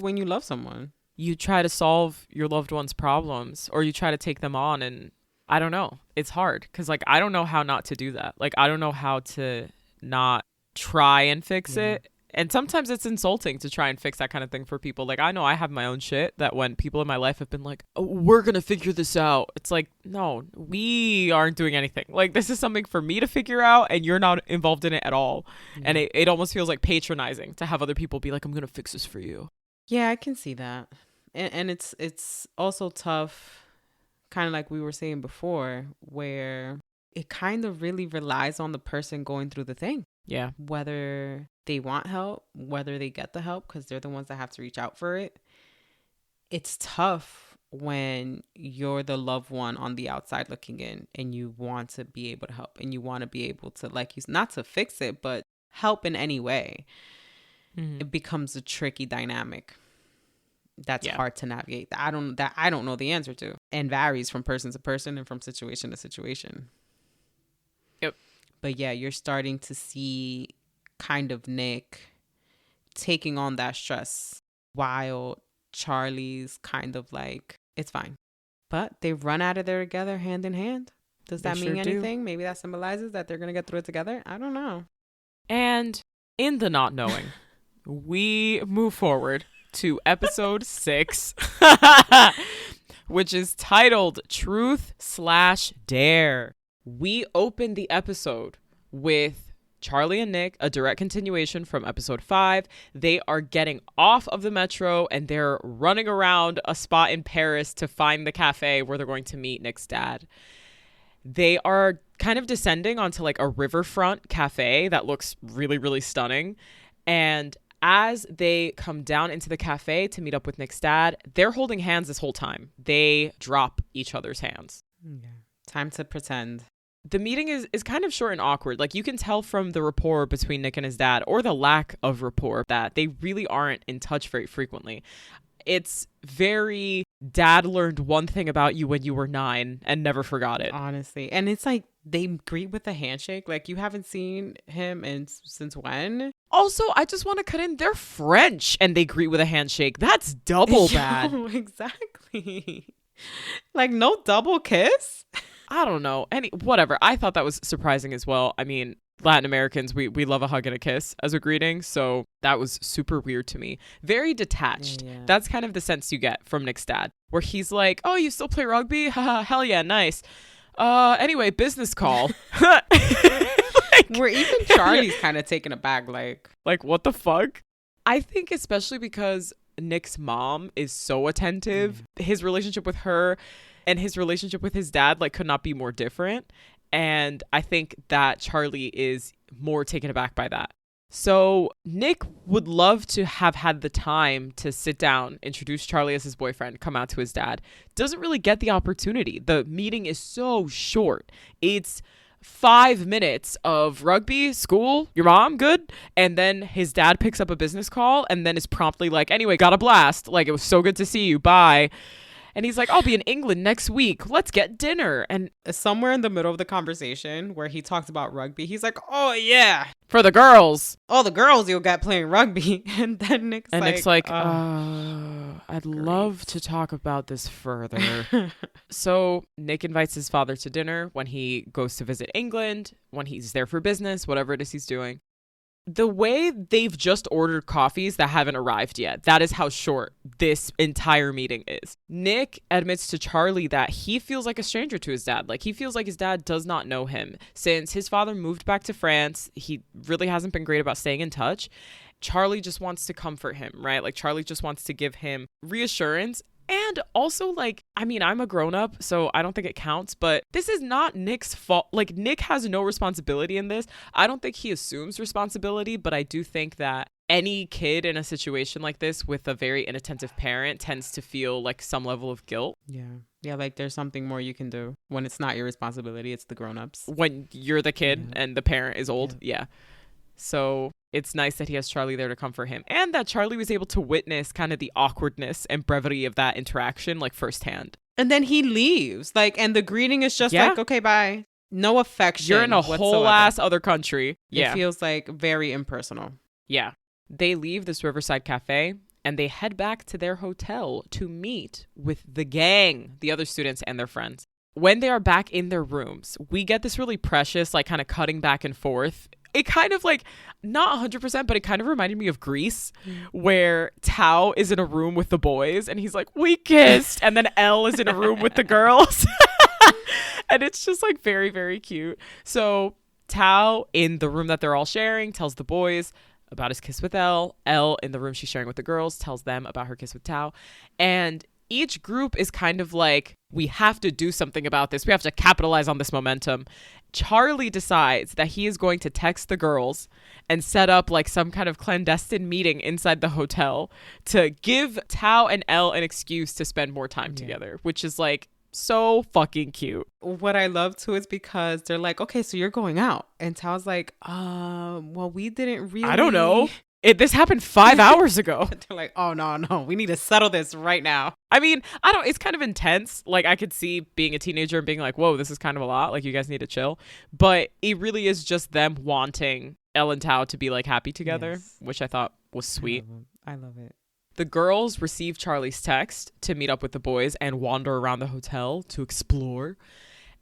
when you love someone, you try to solve your loved one's problems or you try to take them on. And I don't know. It's hard because I don't know how not to do that. I don't know how to not try and fix it. And sometimes it's insulting to try and fix that kind of thing for people. I know I have my own shit that when people in my life have been like, oh, we're going to figure this out. It's like, no, we aren't doing anything. This is something for me to figure out and you're not involved in it at all. And it almost feels like patronizing to have other people be like, I'm going to fix this for you. Yeah, I can see that. And it's also tough, kind of like we were saying before, where it kind of really relies on the person going through the thing. Yeah. Whether they want help, whether they get the help, because they're the ones that have to reach out for it. It's tough when you're the loved one on the outside looking in and you want to be able to help and you want to be able to, not to fix it, but help in any way. It becomes a tricky dynamic that's hard to navigate. I don't know the answer to, and varies from person to person and from situation to situation. But yeah, you're starting to see kind of Nick taking on that stress while Charlie's kind of like, it's fine. But they run out of there together hand in hand. Does that mean anything? Maybe that symbolizes that they're going to get through it together. I don't know. And in the not knowing, we move forward to episode 6, which is titled Truth/Dare. We open the episode with Charlie and Nick, a direct continuation from episode 5. They are getting off of the metro and they're running around a spot in Paris to find the cafe where they're going to meet Nick's dad. They are kind of descending onto like a riverfront cafe that looks really, really stunning. And as they come down into the cafe to meet up with Nick's dad, they're holding hands this whole time. They drop each other's hands. Yeah. Time to pretend. The meeting is kind of short and awkward. Like, you can tell from the rapport between Nick and his dad, or the lack of rapport, that they really aren't in touch very frequently. It's very, dad learned one thing about you when you were 9 and never forgot it. Honestly. And it's like they greet with a handshake. Like, you haven't seen him since when? Also, I just want to cut in, they're French and they greet with a handshake. That's double bad. Exactly. Like, no double kiss? I don't know. Whatever. I thought that was surprising as well. I mean, Latin Americans, we love a hug and a kiss as a greeting. So that was super weird to me. Very detached. Yeah. That's kind of the sense you get from Nick's dad, where he's like, oh, you still play rugby? Haha, hell yeah, nice. Anyway, business call. Where even Charlie's kind of taken aback, like, what the fuck? I think especially because Nick's mom is so attentive. His relationship with her and his relationship with his dad, like, could not be more different. And I think that Charlie is more taken aback by that. So Nick would love to have had the time to sit down, introduce Charlie as his boyfriend, come out to his dad. Doesn't really get the opportunity. The meeting is so short. It's 5 minutes of rugby, school, your mom, good. And then his dad picks up a business call and then is promptly like, anyway, got a blast. Like, it was so good to see you. Bye. And he's like, I'll be in England next week. Let's get dinner. And somewhere in the middle of the conversation where he talks about rugby, he's like, oh, yeah. For the girls. All the girls you'll get playing rugby. And then Nick's like, I'd love to talk about this further. So Nick invites his father to dinner when he goes to visit England, when he's there for business, whatever it is he's doing. The way they've just ordered coffees that haven't arrived yet, that is how short this entire meeting is. Nick admits to Charlie that he feels like a stranger to his dad. Like, he feels like his dad does not know him. Since his father moved back to France, he really hasn't been great about staying in touch. Charlie just wants to comfort him, right? Like, Charlie just wants to give him reassurance. And also, like, I mean, I'm a grown-up, so I don't think it counts, but this is not Nick's fault. Like, Nick has no responsibility in this. I don't think he assumes responsibility, but I do think that any kid in a situation like this with a very inattentive parent tends to feel like some level of guilt. Yeah, like, there's something more you can do when it's not your responsibility. It's the grown-ups. When you're the kid and the parent is old. Yeah. So it's nice that he has Charlie there to comfort him, and that Charlie was able to witness kind of the awkwardness and brevity of that interaction, like, firsthand. And then he leaves, like, and the greeting is just like, okay, bye. No affection. You're in a whatsoever. whole ass other country. It feels like very impersonal. Yeah. They leave this riverside cafe and they head back to their hotel to meet with the gang, the other students and their friends. When they are back in their rooms, we get this really precious, like, kind of cutting back and forth. It kind of, like, not 100%, but it kind of reminded me of Grease, where Tao is in a room with the boys and he's like, we kissed. And then Elle is in a room with the girls. And it's just, like, very, very cute. So Tao, in the room that they're all sharing, tells the boys about his kiss with Elle. Elle, in the room she's sharing with the girls, tells them about her kiss with Tao. And each group is kind of like, we have to do something about this. We have to capitalize on this momentum. Charlie decides that he is going to text the girls and set up, like, some kind of clandestine meeting inside the hotel to give Tao and Elle an excuse to spend more time together, which is, like, so fucking cute. What I love too is because they're like, okay, so you're going out. And Tao's like, well, we didn't really. I don't know. This happened 5 hours ago. They're like, oh, no, we need to settle this right now. I mean, it's kind of intense. Like, I could see being a teenager and being like, whoa, this is kind of a lot. Like, you guys need to chill. But it really is just them wanting Elle and Tao to be like happy together, Yes. which I thought was sweet. I love it. The girls receive Charlie's text to meet up with the boys and wander around the hotel to explore.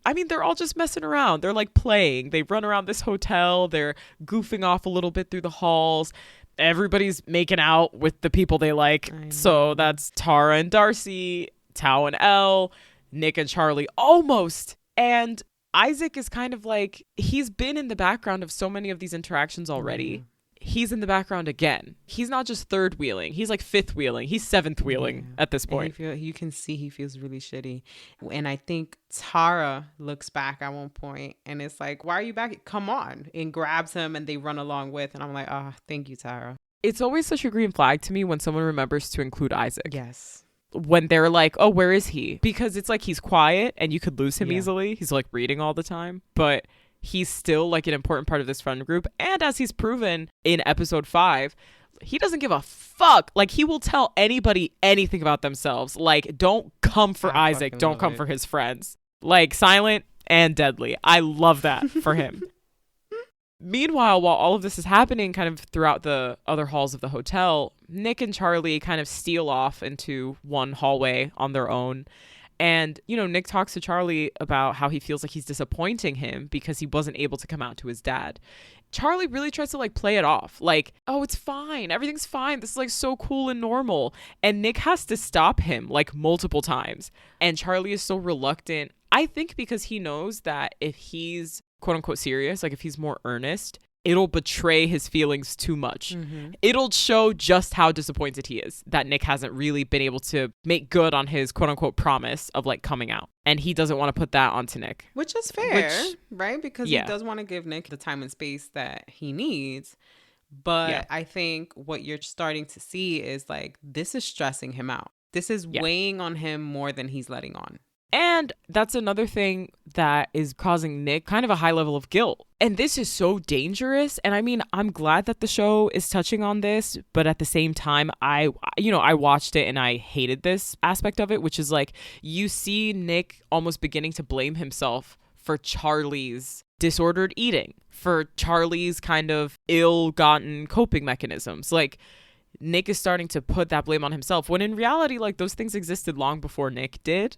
I mean, they're all just messing around. They're like playing. They run around this hotel. They're goofing off a little bit through the halls. Everybody's making out with the people they like. So that's Tara and Darcy, Tao and Elle, Nick and Charlie almost. And Isaac is kind of like, he's been in the background of so many of these interactions already. He's in the background again. He's not just third wheeling. He's like fifth wheeling. He's seventh wheeling at this point. You can see he feels really shitty. And I think Tara looks back at one point and it's like, why are you back? Come on. And grabs him and they run along with. And I'm like, thank you, Tara. It's always such a green flag to me when someone remembers to include Isaac. Yes. When they're like, oh, where is he? Because it's like he's quiet and you could lose him easily. He's like reading all the time. But he's still like an important part of this friend group. And as he's proven in episode 5, he doesn't give a fuck. Like, he will tell anybody anything about themselves. Like, don't come for Isaac. Don't come for his friends. Like, silent and deadly. I love that for him. Meanwhile, while all of this is happening kind of throughout the other halls of the hotel, Nick and Charlie kind of steal off into one hallway on their own. And, Nick talks to Charlie about how he feels like he's disappointing him because he wasn't able to come out to his dad. Charlie really tries to like play it off like, oh, it's fine. Everything's fine. This is like so cool and normal. And Nick has to stop him like multiple times. And Charlie is so reluctant, I think, because he knows that if he's quote unquote serious, like if he's more earnest, it'll betray his feelings too much. It'll show just how disappointed he is that Nick hasn't really been able to make good on his quote unquote promise of like coming out. And he doesn't want to put that onto Nick. Which is fair, right? Because he does want to give Nick the time and space that he needs. But I think what you're starting to see is like, this is stressing him out. This is weighing on him more than he's letting on. And that's another thing that is causing Nick kind of a high level of guilt. And this is so dangerous. And I mean, I'm glad that the show is touching on this, but at the same time, I watched it and I hated this aspect of it, which is like, you see Nick almost beginning to blame himself for Charlie's disordered eating, for Charlie's kind of ill-gotten coping mechanisms. Like, Nick is starting to put that blame on himself, when in reality, like, those things existed long before Nick did.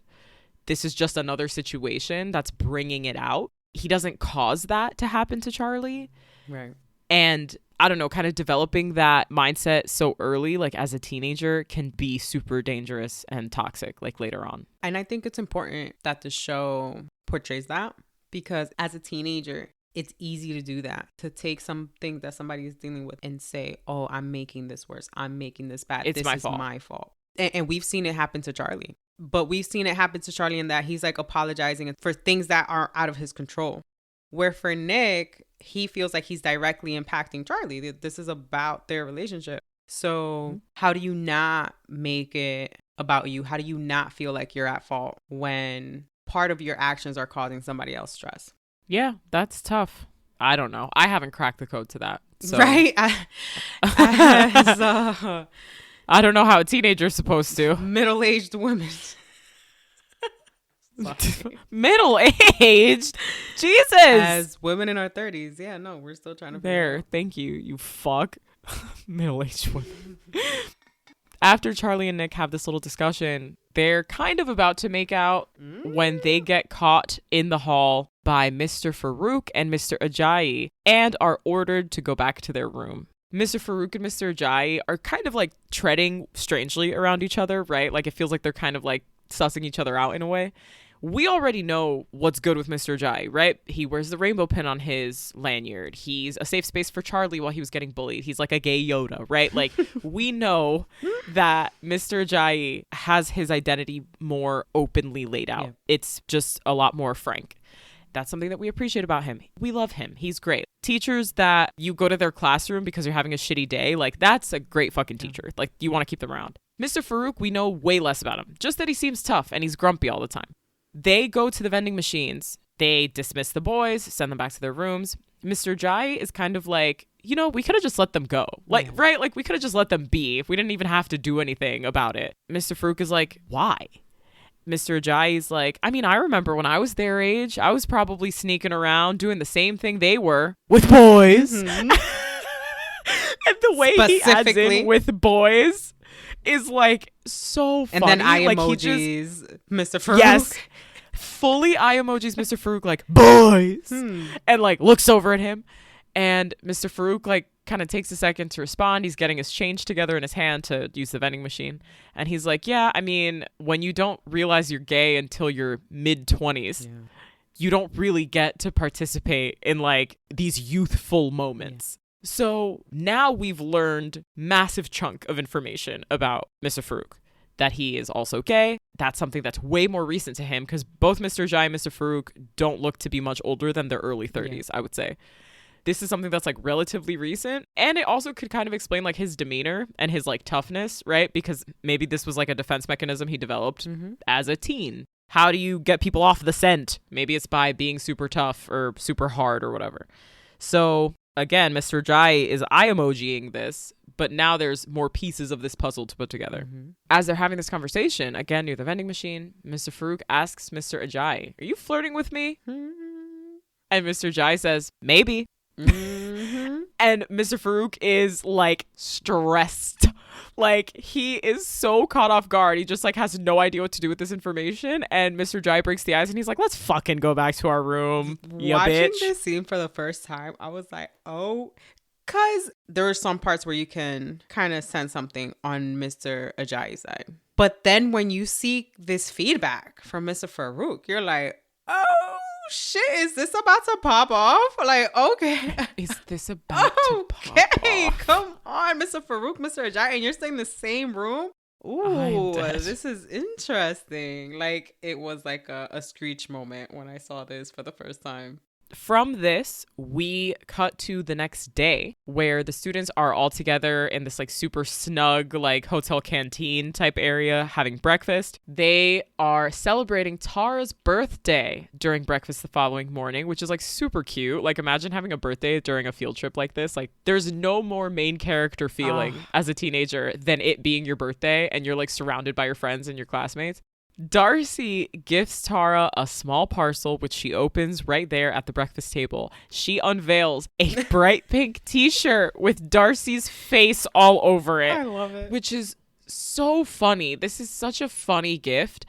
This is just another situation that's bringing it out. He doesn't cause that to happen to Charlie. Right. And I don't know, kind of developing that mindset so early, like as a teenager, can be super dangerous and toxic, like later on. And I think it's important that the show portrays that, because as a teenager, it's easy to do that, to take something that somebody is dealing with and say, oh, I'm making this worse. I'm making this bad. It's this is my fault. And we've seen it happen to Charlie. But we've seen it happen to Charlie in that he's like apologizing for things that are out of his control. Where for Nick, he feels like he's directly impacting Charlie. This is about their relationship. So how do you not make it about you? How do you not feel like you're at fault when part of your actions are causing somebody else stress? Yeah, that's tough. I don't know. I haven't cracked the code to that. So. Right? I don't know how a teenager's supposed to. Middle-aged women. Middle-aged? Jesus! As women in our 30s. Yeah, no, we're still trying to... There, thank you, you fuck. Middle-aged women. After Charlie and Nick have this little discussion, they're kind of about to make out when they get caught in the hall by Mr. Farouk and Mr. Ajayi and are ordered to go back to their room. Mr. Farouk and Mr. Ajayi are kind of like treading strangely around each other, right? Like it feels like they're kind of like sussing each other out in a way. We already know what's good with Mr. Ajayi, right? He wears the rainbow pin on his lanyard. He's a safe space for Charlie while he was getting bullied. He's like a gay Yoda, right? Like we know that Mr. Ajayi has his identity more openly laid out. Yeah. It's just a lot more frank. That's something that we appreciate about him. We love him. He's great. Teachers that you go to their classroom because you're having a shitty day, like that's a great fucking teacher. Like you want to keep them around. Mr. Farouk, we know way less about him. Just that he seems tough and he's grumpy all the time. They go to the vending machines. They dismiss the boys, send them back to their rooms. Mr. Jai is kind of like, you know, we could have just let them go. Like, right? Like, we could have just let them be if we didn't even have to do anything about it. Mr. Farouk is like, why? Mr. Ajayi's like, I mean, I remember when I was their age, I was probably sneaking around doing the same thing they were with boys. Mm-hmm. And the way he adds in with boys is like so funny. And then eye like, emojis, Mr. Farouk. Yes. Fully eye emojis Mr. Farouk like, boys. And like looks over at him. And Mr. Farouk like kind of takes a second to respond. He's getting his change together in his hand to use the vending machine. And he's like, yeah, I mean, when you don't realize you're gay until your mid-20s, you don't really get to participate in like these youthful moments. So now we've learned massive chunk of information about Mr. Farouk. That he is also gay. That's something that's way more recent to him because both Mr. Ajayi and Mr. Farouk don't look to be much older than their early 30s, I would say. This is something that's like relatively recent. And it also could kind of explain like his demeanor and his like toughness, right? Because maybe this was like a defense mechanism he developed as a teen. How do you get people off the scent? Maybe it's by being super tough or super hard or whatever. So again, Mr. Ajayi is eye emojiing this, but now there's more pieces of this puzzle to put together. As they're having this conversation, again, near the vending machine, Mr. Farouk asks Mr. Ajayi, are you flirting with me? And Mr. Ajayi says, maybe. And Mr. Farouk is like stressed. Like he is so caught off guard. He just like has no idea what to do with this information. And Mr. Ajayi breaks the ice and he's like, let's fucking go back to our room. Watching this scene for the first time, I was like, oh, because there are some parts where you can kind of sense something on Mr. Ajayi's side. But then when you see this feedback from Mr. Farouk, you're like, oh, shit, is this about to pop off? Like, okay. Is this about to pop off? Okay, come on, Mr. Farouk, Mr. Ajayi, and you're staying in the same room? Ooh, this is interesting. Like, it was like a screech moment when I saw this for the first time. From this, we cut to the next day where the students are all together in this like super snug like hotel canteen type area having breakfast. They are celebrating Tara's birthday during breakfast the following morning, which is like super cute. Like imagine having a birthday during a field trip like this. Like there's no more main character feeling as a teenager than it being your birthday and you're like surrounded by your friends and your classmates. Darcy gifts Tara a small parcel, which she opens right there at the breakfast table. She unveils a bright pink t-shirt with Darcy's face all over it. I love it. Which is so funny. This is such a funny gift.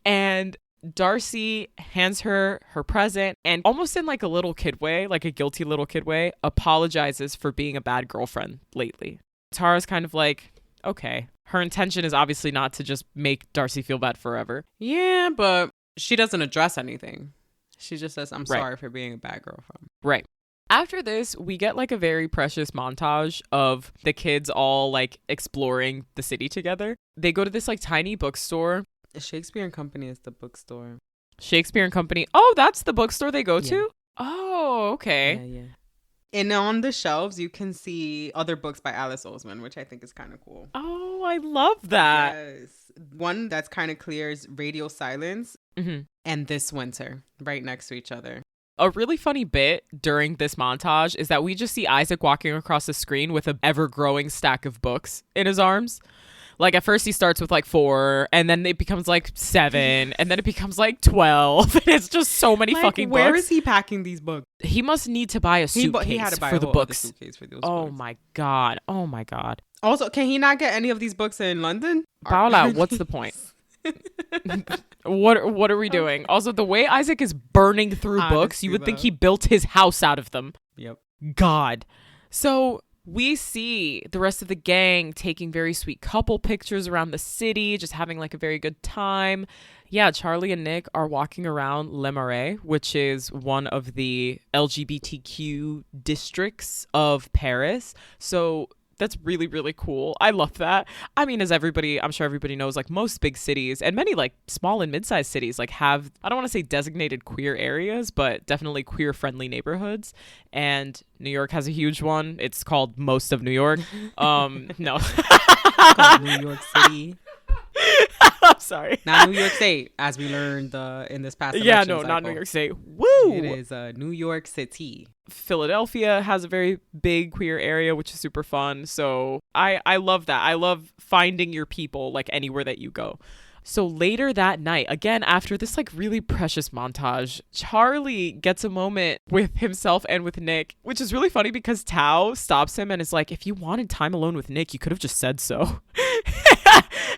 And Darcy hands her present and almost in like a little kid way, like a guilty little kid way, apologizes for being a bad girlfriend lately. Tara's kind of like, okay. Her intention is obviously not to just make Darcy feel bad forever. Yeah, but she doesn't address anything. She just says, I'm sorry for being a bad girlfriend. Right. After this, we get like a very precious montage of the kids all like exploring the city together. They go to this like tiny bookstore. Shakespeare and Company is the bookstore. Shakespeare and Company. Oh, that's the bookstore they go to? Oh, okay. Yeah. And on the shelves, you can see other books by Alice Oseman, which I think is kind of cool. Oh, I love that. Yes. One that's kind of clear is Radio Silence and This Winter, right next to each other. A really funny bit during this montage is that we just see Isaac walking across the screen with an ever-growing stack of books in his arms. Like, at first he starts with, like, 4, and then it becomes, like, 7, and then it becomes, like, 12. It's just so many fucking books. Where is he packing these books? He must need to buy a suitcase he had to buy for a the whole books. Suitcase for those Oh, books. my God. Oh, my God. Also, can he not get any of these books in London? Paola, what's the point? What are we doing? Okay. Also, the way Isaac is burning through books, you would think he built his house out of them. Yep. God. So we see the rest of the gang taking very sweet couple pictures around the city, just having like a very good time. Yeah, Charlie and Nick are walking around Le Marais, which is one of the LGBTQ districts of Paris. So that's really, really cool. I love that. I mean, I'm sure everybody knows, like most big cities and many like small and mid-sized cities like have, I don't want to say designated queer areas, but definitely queer friendly neighborhoods. And New York has a huge one. It's called most of New York. No. It's called New York City. I'm sorry. Not New York State, as we learned in this past Yeah, election no, cycle. not New York State. Woo! It is New York City. Philadelphia has a very big queer area, which is super fun. So I love that. I love finding your people like anywhere that you go. So later that night, again, after this like really precious montage, Charlie gets a moment with himself and with Nick, which is really funny because Tao stops him and is like, if you wanted time alone with Nick, you could have just said so.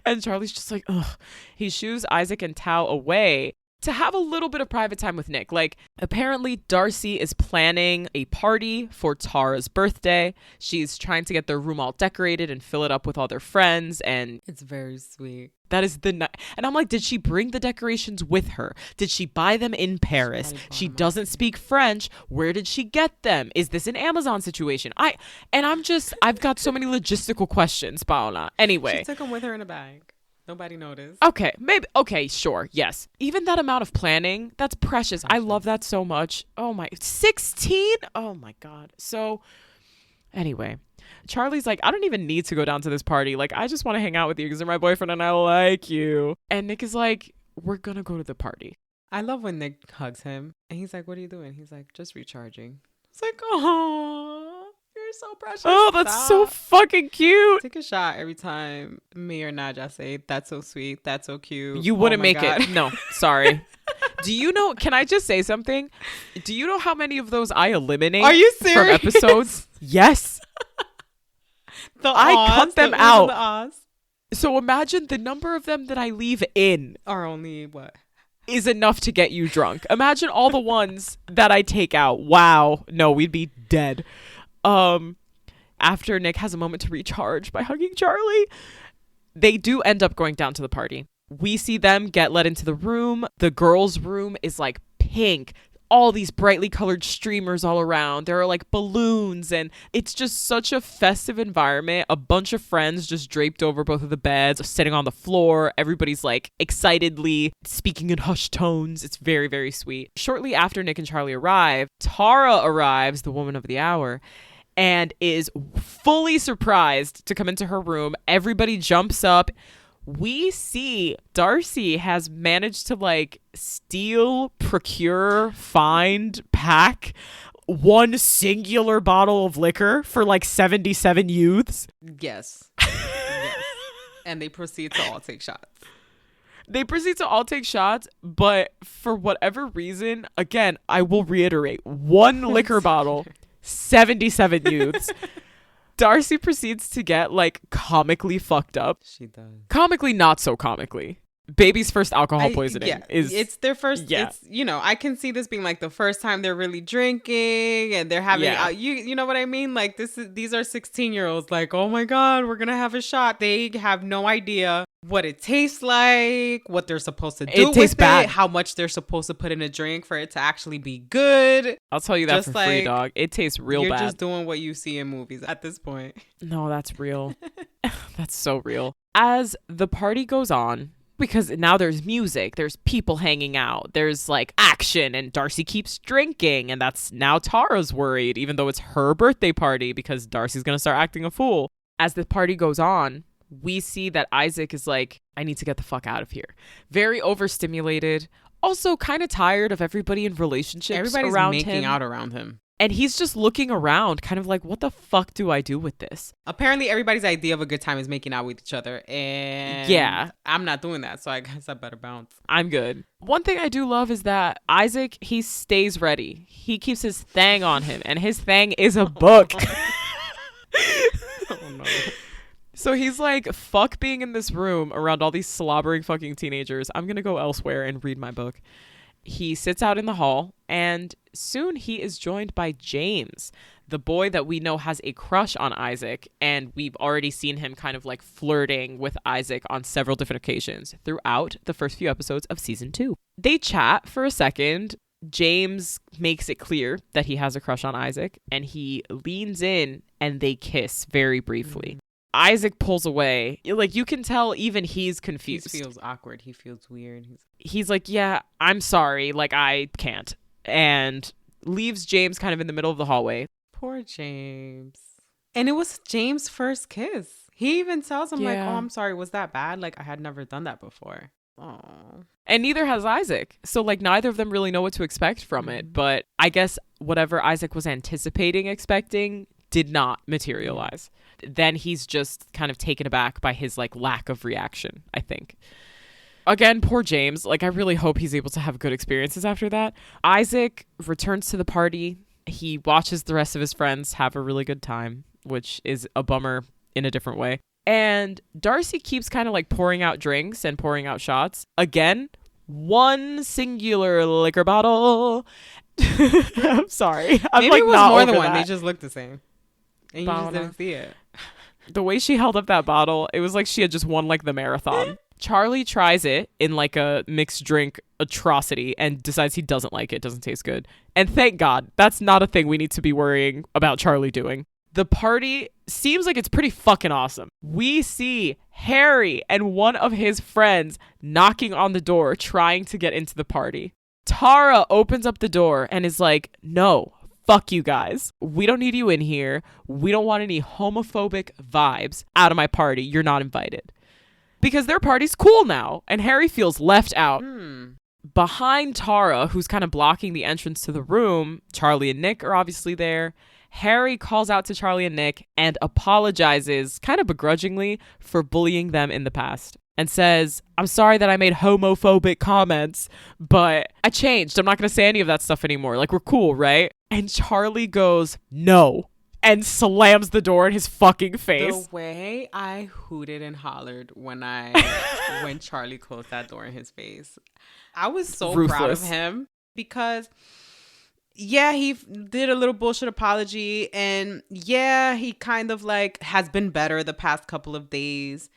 And Charlie's just like, ugh. He shoos Isaac and Tao away to have a little bit of private time with Nick. Like, apparently Darcy is planning a party for Tara's birthday. She's trying to get their room all decorated and fill it up with all their friends, and it's very sweet. That is the night. And I'm like, did she bring the decorations with her? Did she buy them in Paris? She doesn't speak French. Where did she get them? Is this an Amazon situation? I've got so many logistical questions, Paola. Anyway. She took them with her in a bag. Nobody noticed. Okay, maybe. Okay, sure. Yes. Even that amount of planning, that's precious. I love that so much. Oh my, 16? Oh my God. So anyway, Charlie's like, I don't even need to go down to this party. Like, I just want to hang out with you because you're my boyfriend and I like you. And Nick is like, we're going to go to the party. I love when Nick hugs him and he's like, what are you doing? He's like, just recharging. It's like, oh, you're so precious. Oh, that's so fucking cute. Take a shot every time me or Nadhya say, that's so sweet. That's so cute. You wouldn't make it. No, sorry. Do you know, can I just say something? Do you know how many of those I eliminate? Are you serious? From episodes? Yes. I cut them out. So imagine the number of them that I leave in are only what? Is enough to get you drunk. Imagine all the ones that I take out. Wow. No, we'd be dead. After Nick has a moment to recharge by hugging Charlie, they do end up going down to the party. We see them get let into the room. The girls' room is like pink. All these brightly colored streamers all around. There are like balloons and it's just such a festive environment. A bunch of friends just draped over both of the beds, sitting on the floor. Everybody's like excitedly speaking in hushed tones. It's very, very sweet. Shortly after Nick and Charlie arrive, Tara arrives, the woman of the hour, and is fully surprised to come into her room. Everybody jumps up. We see Darcy has managed to like steal, procure, find, pack one singular bottle of liquor for like 77 youths. Yes. Yes. And they proceed to all take shots. But for whatever reason, again, I will reiterate, one liquor bottle, 77 youths. Darcy proceeds to get like comically fucked up. She does. Comically, not so comically. Baby's first alcohol poisoning is... It's their first... Yeah. It's, you know, I can see this being like the first time they're really drinking and they're having... Yeah. You know what I mean? Like these are 16-year-olds like, oh my God, we're going to have a shot. They have no idea what it tastes like, what they're supposed to do with it, how much they're supposed to put in a drink for it to actually be good. I'll tell you that just for free, dog. It tastes real bad. You're just doing what you see in movies at this point. No, that's real. That's so real. As the party goes on, because now there's music, there's people hanging out, there's like action, and Darcy keeps drinking, and that's now Tara's worried, even though it's her birthday party, because Darcy's gonna start acting a fool. As the party goes on, we see that Isaac is like, I need to get the fuck out of here. Very overstimulated, also kind of tired of everybody in relationships. Everybody's around making him. out around him. And he's just looking around, kind of like, what the fuck do I do with this? Apparently, everybody's idea of a good time is making out with each other. And yeah, I'm not doing that. So I guess I better bounce. I'm good. One thing I do love is that Isaac, he stays ready. He keeps his thing on him. And his thing is a book. Oh, no. So he's like, fuck being in this room around all these slobbering fucking teenagers. I'm going to go elsewhere and read my book. He sits out in the hall, and soon he is joined by James, the boy that we know has a crush on Isaac, and we've already seen him kind of like flirting with Isaac on several different occasions throughout the first few episodes of season 2. They chat for a second. James makes it clear that he has a crush on Isaac, and he leans in and they kiss very briefly. Mm-hmm. Isaac pulls away. Like, you can tell even he's confused. He feels awkward. He feels weird. He's like, yeah, I'm sorry. Like, I can't. And leaves James kind of in the middle of the hallway. Poor James. And it was James' first kiss. He even tells him like, oh, Yeah. I'm sorry, was that bad? Like, I had never done that before. Oh. And neither has Isaac. So like neither of them really know what to expect from it. But I guess whatever Isaac was anticipating, expecting, did not materialize. Then he's just kind of taken aback by his like lack of reaction, I think. Again, poor James. Like, I really hope he's able to have good experiences after that. Isaac returns to the party. He watches the rest of his friends have a really good time, which is a bummer in a different way. And Darcy keeps kind of like pouring out drinks and pouring out shots. Again, one singular liquor bottle. I'm sorry. I'm Maybe like it was not more over than one. that. They just looked the same. And you just didn't see it. The way she held up that bottle, it was like she had just won like the marathon. Charlie tries it in like a mixed drink atrocity and decides he doesn't like it, doesn't taste good. And thank God, that's not a thing we need to be worrying about Charlie doing. The party seems like it's pretty fucking awesome. We see Harry and one of his friends knocking on the door trying to get into the party. Tara opens up the door and is like, no, fuck you guys. We don't need you in here. We don't want any homophobic vibes out of my party. You're not invited. Because their party's cool now, and Harry feels left out. Behind Tara, who's kind of blocking the entrance to the room, Charlie and Nick are obviously there. Harry calls out to Charlie and Nick and apologizes, kind of begrudgingly, for bullying them in the past. And says, I'm sorry that I made homophobic comments, but I changed. I'm not going to say any of that stuff anymore. Like, we're cool, right? And Charlie goes, no. And slams the door in his fucking face. The way I hooted and hollered when Charlie closed that door in his face. I was so proud of him because, yeah, he did a little bullshit apology. And yeah, he kind of like has been better the past couple of days.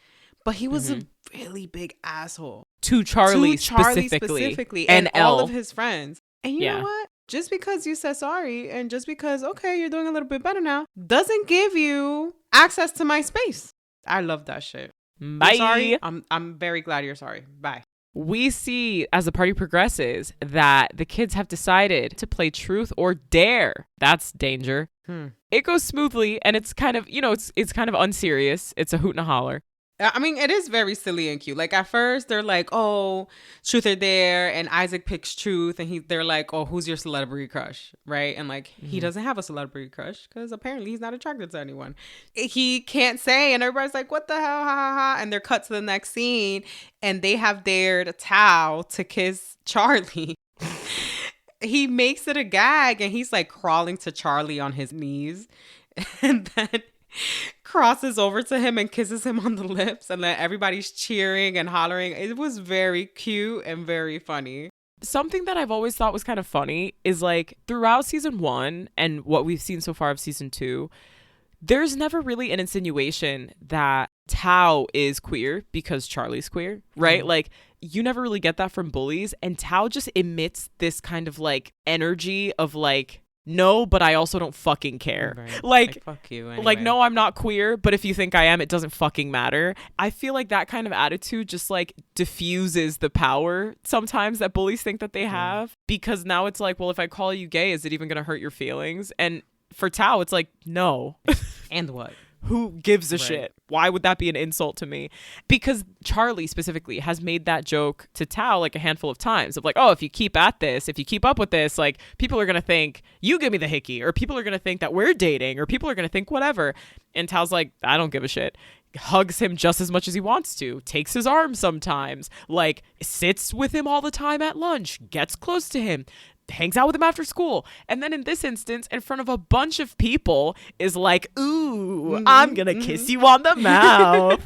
But he was a really big asshole. To Charlie specifically. And all of his friends. And you know what? Just because you said sorry and just because, okay, you're doing a little bit better now, doesn't give you access to my space. I love that shit. Bye. You're sorry. I'm very glad you're sorry. Bye. We see as the party progresses that the kids have decided to play truth or dare. That's danger. It goes smoothly and it's kind of, it's kind of unserious. It's a hoot and a holler. I mean, it is very silly and cute. Like, at first, they're like, oh, truth or dare, and Isaac picks truth, and they're like, oh, who's your celebrity crush, right? And, like, he doesn't have a celebrity crush, because apparently he's not attracted to anyone. He can't say, and everybody's like, what the hell, ha, ha, ha, and they're cut to the next scene, and they have dared Tao to kiss Charlie. He makes it a gag, and he's, like, crawling to Charlie on his knees, and then crosses over to him and kisses him on the lips, and then everybody's cheering and hollering. It was very cute and very funny. Something that I've always thought was kind of funny is like throughout season 1 and what we've seen so far of season 2, there's never really an insinuation that Tao is queer because Charlie's queer, right? Like, you never really get that from bullies, and Tao just emits this kind of like energy of like, no, but I also don't fucking care. Right. Like, fuck you anyway. Like, no, I'm not queer, but if you think I am, it doesn't fucking matter. I feel like that kind of attitude just like diffuses the power sometimes that bullies think that they have, because now it's like, well, if I call you gay, is it even going to hurt your feelings? And for Tao, it's like, no. And what? Who gives a shit? Why would that be an insult to me? Because Charlie specifically has made that joke to Tao like a handful of times of like, oh, if you keep at this, if you keep up with this, like people are going to think you give me the hickey, or people are going to think that we're dating, or people are going to think whatever. And Tao's like, I don't give a shit. Hugs him just as much as he wants to, takes his arm sometimes, like sits with him all the time at lunch, gets close to him, hangs out with him after school, and then in this instance in front of a bunch of people is like, ooh, I'm gonna kiss you on the mouth.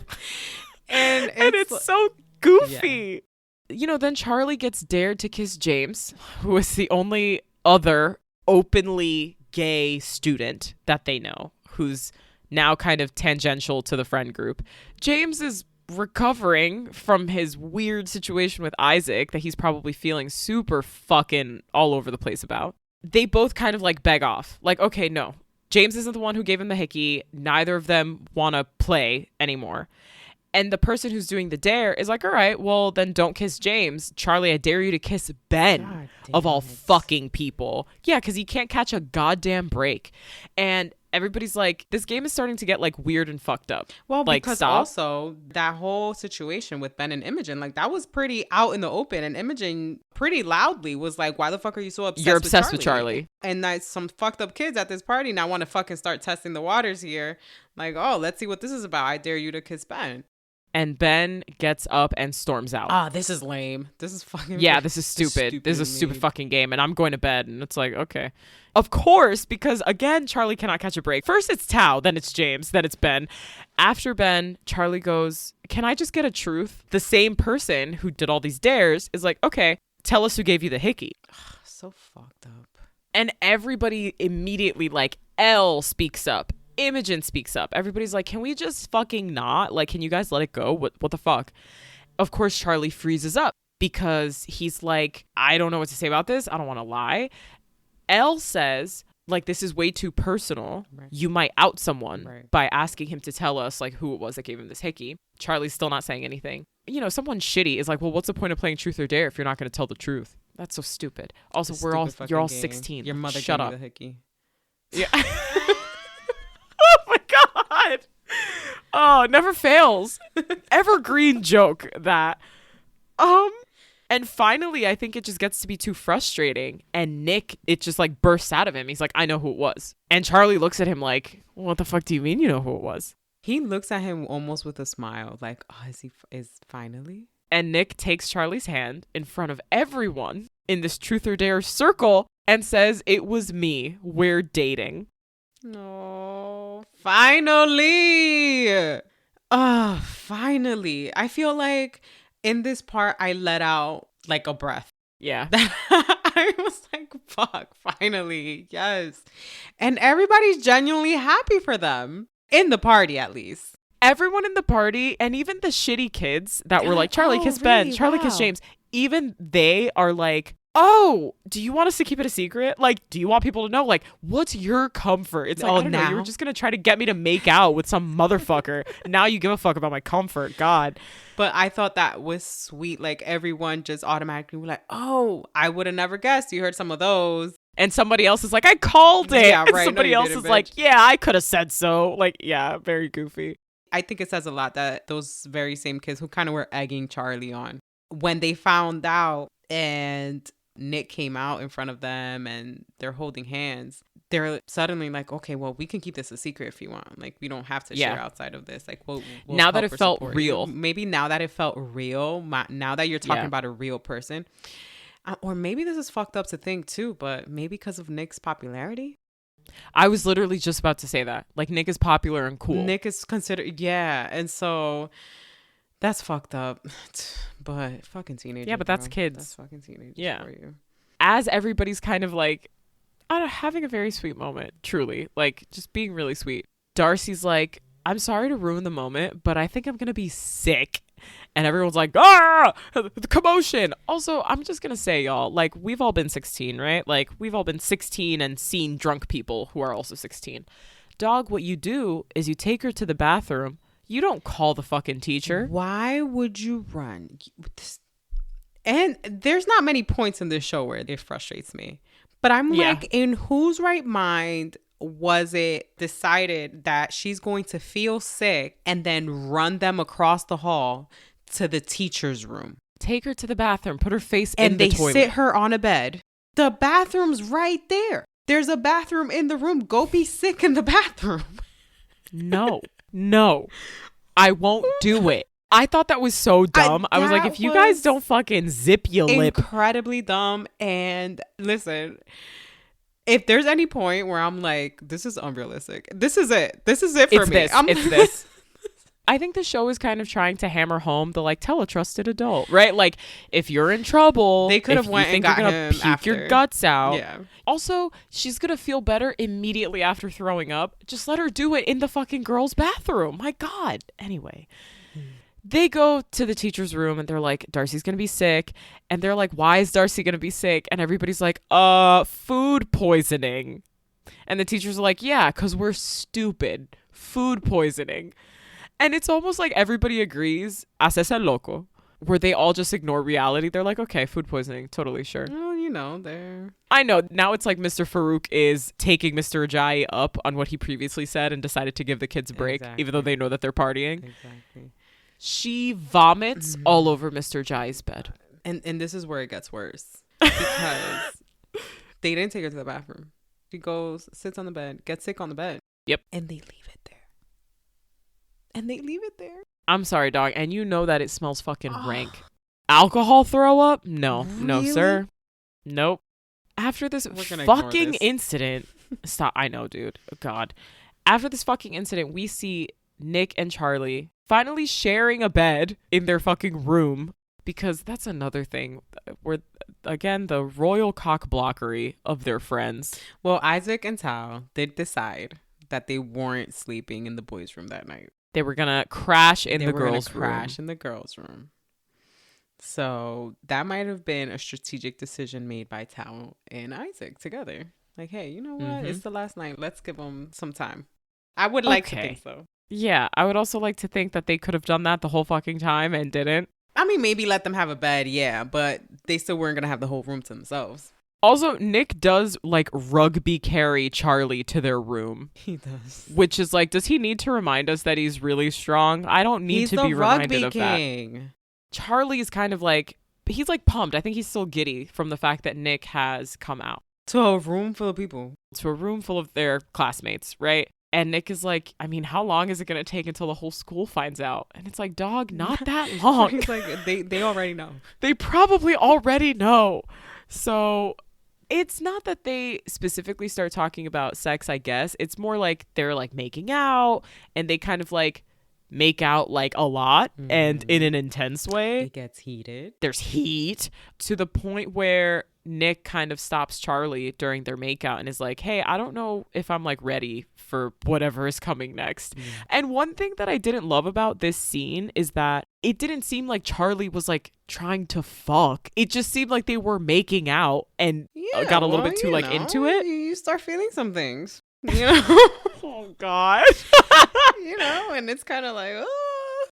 and it's so goofy. Then Charlie gets dared to kiss James, who is the only other openly gay student that they know, who's now kind of tangential to the friend group. James is recovering from his weird situation with Isaac that he's probably feeling super fucking all over the place about. They both kind of like beg off. Like, okay, no. James isn't the one who gave him the hickey. Neither of them want to play anymore. And the person who's doing the dare is like, all right, well, then don't kiss James. Charlie, I dare you to kiss Ben, of all fucking people. Yeah, because he can't catch a goddamn break. And everybody's like, this game is starting to get like weird and fucked up. Well, like, because stop. also that whole situation with Ben and Imogen, like that was pretty out in the open, and Imogen pretty loudly was like, why the fuck are you so obsessed You're obsessed with Charlie. And that some fucked up kids at this party now want to fucking start testing the waters here. Like, oh, let's see what this is about. I dare you to kiss Ben. And Ben gets up and storms out. Ah, this is lame. This is fucking... Yeah, this is stupid. This is a stupid fucking game, and I'm going to bed. And it's like, okay. Of course, because again, Charlie cannot catch a break. First it's Tao, then it's James, then it's Ben. After Ben, Charlie goes, can I just get a truth? The same person who did all these dares is like, okay, tell us who gave you the hickey. So fucked up. And everybody immediately, like, Elle speaks up. Imogen speaks up. Everybody's like, can we just fucking not? Like, can you guys let it go? What the fuck? Of course, Charlie freezes up because he's like, I don't know what to say about this. I don't want to lie. Elle says, like, this is way too personal. Right. You might out someone by asking him to tell us, like, who it was that gave him this hickey. Charlie's still not saying anything. You know, someone shitty is like, well, what's the point of playing truth or dare if you're not going to tell the truth? That's so stupid. Also, you're all 16. Your mother Shut gave up. Me the hickey. Yeah. Oh my God. Oh, never fails. Evergreen joke that. And finally, I think it just gets to be too frustrating. And Nick, it just like bursts out of him. He's like, I know who it was. And Charlie looks at him like, what the fuck do you mean you know who it was? He looks at him almost with a smile. Like, oh, is finally? And Nick takes Charlie's hand in front of everyone in this truth or dare circle and says, it was me. We're dating. No, finally. Finally. I feel like in this part, I let out like a breath. Yeah. I was like, fuck, finally. Yes. And everybody's genuinely happy for them. In the party, at least. Everyone in the party, and even the shitty kids that were like, Charlie, kiss Ben, Charlie, kiss James. Even they are like, oh, do you want us to keep it a secret? Like, do you want people to know? Like, what's your comfort? It's like, I don't know, you were just going to try to get me to make out with some motherfucker. Now you give a fuck about my comfort. God. But I thought that was sweet. Like, everyone just automatically was like, oh, I would have never guessed. You heard some of those. And somebody else is like, I called it. Yeah, right. And somebody else is like, yeah, I could have said so. Like, yeah, very goofy. I think it says a lot that those very same kids who kind of were egging Charlie on, when they found out and Nick came out in front of them and they're holding hands, they're suddenly like, okay, well, we can keep this a secret if you want. Like, we don't have to share outside of this. Like, we'll now that it felt real. Maybe now that it felt real, now that you're talking about a real person. Or maybe this is fucked up to think too, but maybe because of Nick's popularity. I was literally just about to say that. Like, Nick is popular and cool. Nick is considered, yeah. And so that's fucked up. But fucking teenagers. Yeah, but that's kids. That's fucking teenagers for you. As everybody's kind of like, having a very sweet moment, truly. Like, just being really sweet. Darcy's like, I'm sorry to ruin the moment, but I think I'm going to be sick. And everyone's like, the commotion. Also, I'm just going to say, y'all, like, we've all been 16, right? Like, we've all been 16 and seen drunk people who are also 16. Dog, what you do is you take her to the bathroom. You don't call the fucking teacher. Why would you run? And there's not many points in this show where it frustrates me. But I'm like, in whose right mind was it decided that she's going to feel sick and then run them across the hall to the teacher's room? Take her to the bathroom, put her face in the toilet. And they sit her on a bed. The bathroom's right there. There's a bathroom in the room. Go be sick in the bathroom. No, I won't do it. I thought that was so dumb. I was like, if you guys don't fucking zip your lip. Incredibly dumb. And listen, if there's any point where I'm like, this is unrealistic, this is it. This is it for me. It's this. I think the show is kind of trying to hammer home the, like, tell a trusted adult, right? Like, if you're in trouble, they could have went and got him puke after. Your guts out. Yeah. Also, she's gonna feel better immediately after throwing up. Just let her do it in the fucking girls' bathroom. My God. Anyway. They go to the teacher's room and they're like, Darcy's going to be sick. And they're like, why is Darcy going to be sick? And everybody's like, food poisoning. And the teachers are like, yeah, because we're stupid. Food poisoning. And it's almost like everybody agrees, haces el loco. where they all just ignore reality. They're like, okay, food poisoning, totally sure. Well, they're... I know. Now it's like Mr. Farouk is taking Mr. Ajayi up on what he previously said and decided to give the kids a break, even though they know that they're partying. Exactly. She vomits all over Mr. Ajayi's bed. And this is where it gets worse. Because they didn't take her to the bathroom. She goes, sits on the bed, gets sick on the bed. Yep. And they leave it there. I'm sorry, dog. And you know that it smells fucking rank. Alcohol throw up? No. Really? No, sir. Nope. After this fucking incident. Stop. I know, dude. Oh, God. After this fucking incident, we see Nick and Charlie finally sharing a bed in their fucking room. Because that's another thing. Where, again, the royal cock blockery of their friends. Well, Isaac and Tao did decide that they weren't sleeping in the boys' room that night. They were going to crash in the girls' room. Crash in the girls' room. So that might have been a strategic decision made by Tao and Isaac together. Like, hey, you know what? Mm-hmm. It's the last night. Let's give them some time. I would like to think so. Yeah, I would also like to think that they could have done that the whole fucking time and didn't. I mean, maybe let them have a bed, yeah, but they still weren't going to have the whole room to themselves. Also, Nick does, like, rugby carry Charlie to their room. He does. Which is like, does he need to remind us that he's really strong? I don't need to be reminded of that. Charlie's kind of like, he's like pumped. I think he's still giddy from the fact that Nick has come out. To a room full of people. To a room full of their classmates, right? And Nick is like, I mean, how long is it going to take until the whole school finds out? And it's like, dog, not that long. He's like, they already know. They probably already know. So it's not that they specifically start talking about sex, I guess. It's more like they're like making out and they kind of like make out like a lot and in an intense way. It gets heated. There's heat to the point where Nick kind of stops Charlie during their makeout and is like, hey, I don't know if I'm like ready for whatever is coming next. And one thing that I didn't love about this scene is that it didn't seem like Charlie was like trying to fuck. It just seemed like they were making out and got a little bit too like into it. You start feeling some things, you know? Oh God. And it's kind of like, oh,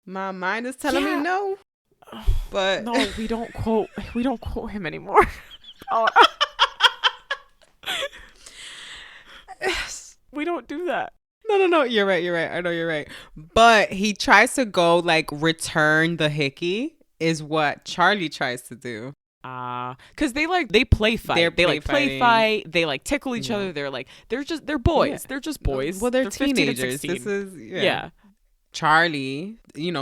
my mind is telling me no. But no, we don't quote him anymore. We don't do that. No, you're right. I know you're right. But he tries to go like return the hickey is what Charlie tries to do. Because they play fight. They play fight. They like tickle each other. They're like, they're boys. Yeah. They're just boys. Well, they're teenagers. This is, yeah. Charlie,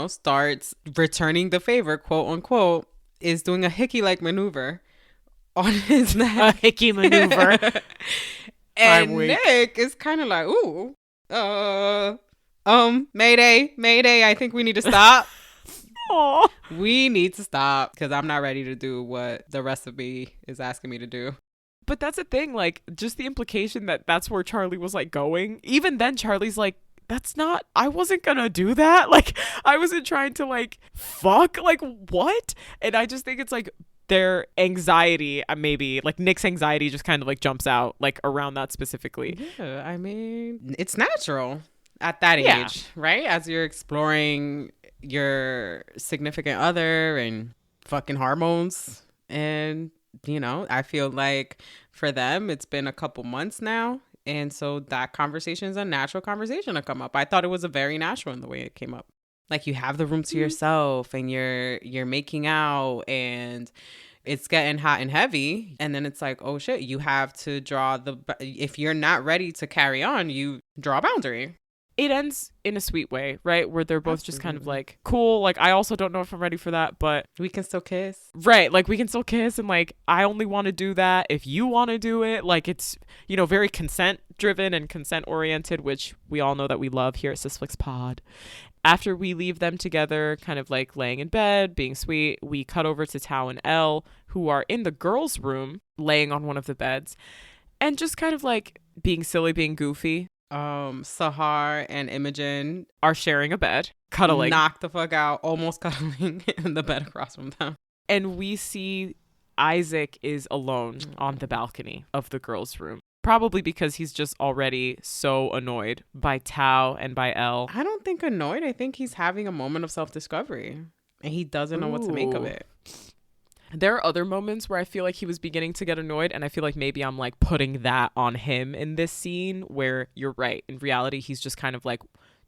starts returning the favor, quote unquote, is doing a hickey-like maneuver on his neck. A hickey maneuver. And Nick is kind of like, ooh, Mayday, I think we need to stop. Aww. We need to stop because I'm not ready to do what the rest of me is asking me to do. But that's the thing, like, just the implication that that's where Charlie was, like, going. Even then, Charlie's like, I wasn't gonna do that. Like, I wasn't trying to, like, fuck. Like, what? And I just think it's, like, their anxiety, maybe, like, Nick's anxiety just kind of, like, jumps out, like, around that specifically. Yeah, I mean, it's natural at that age, right? As you're exploring your significant other and fucking hormones. And, I feel like for them, it's been a couple months now. And so that conversation is a natural conversation to come up. I thought it was a very natural in the way it came up. Like, you have the room to yourself and you're making out and it's getting hot and heavy. And then it's like, oh shit, you have to if you're not ready to carry on, you draw a boundary. It ends in a sweet way, right? Where they're both just kind of like, cool. Like, I also don't know if I'm ready for that, but we can still kiss. Right. Like, we can still kiss. And like, I only want to do that if you want to do it. Like, it's, very consent driven and consent oriented, which we all know that we love here at Sisflix Pod. After we leave them together, kind of like laying in bed, being sweet, we cut over to Tao and Elle, who are in the girls' room, laying on one of the beds, and just kind of like being silly, being goofy. Sahar and Imogen are sharing a bed, cuddling, knock the fuck out, almost cuddling in the bed across from them. And we see Isaac is alone on the balcony of the girls' room. Probably because he's just already so annoyed by Tao and by Elle. I don't think annoyed. I think he's having a moment of self-discovery. And he doesn't know what to make of Ooh. it. There are other moments where I feel like he was beginning to get annoyed, and I feel like maybe I'm like putting that on him in this scene, where you're right. In reality, he's just kind of like,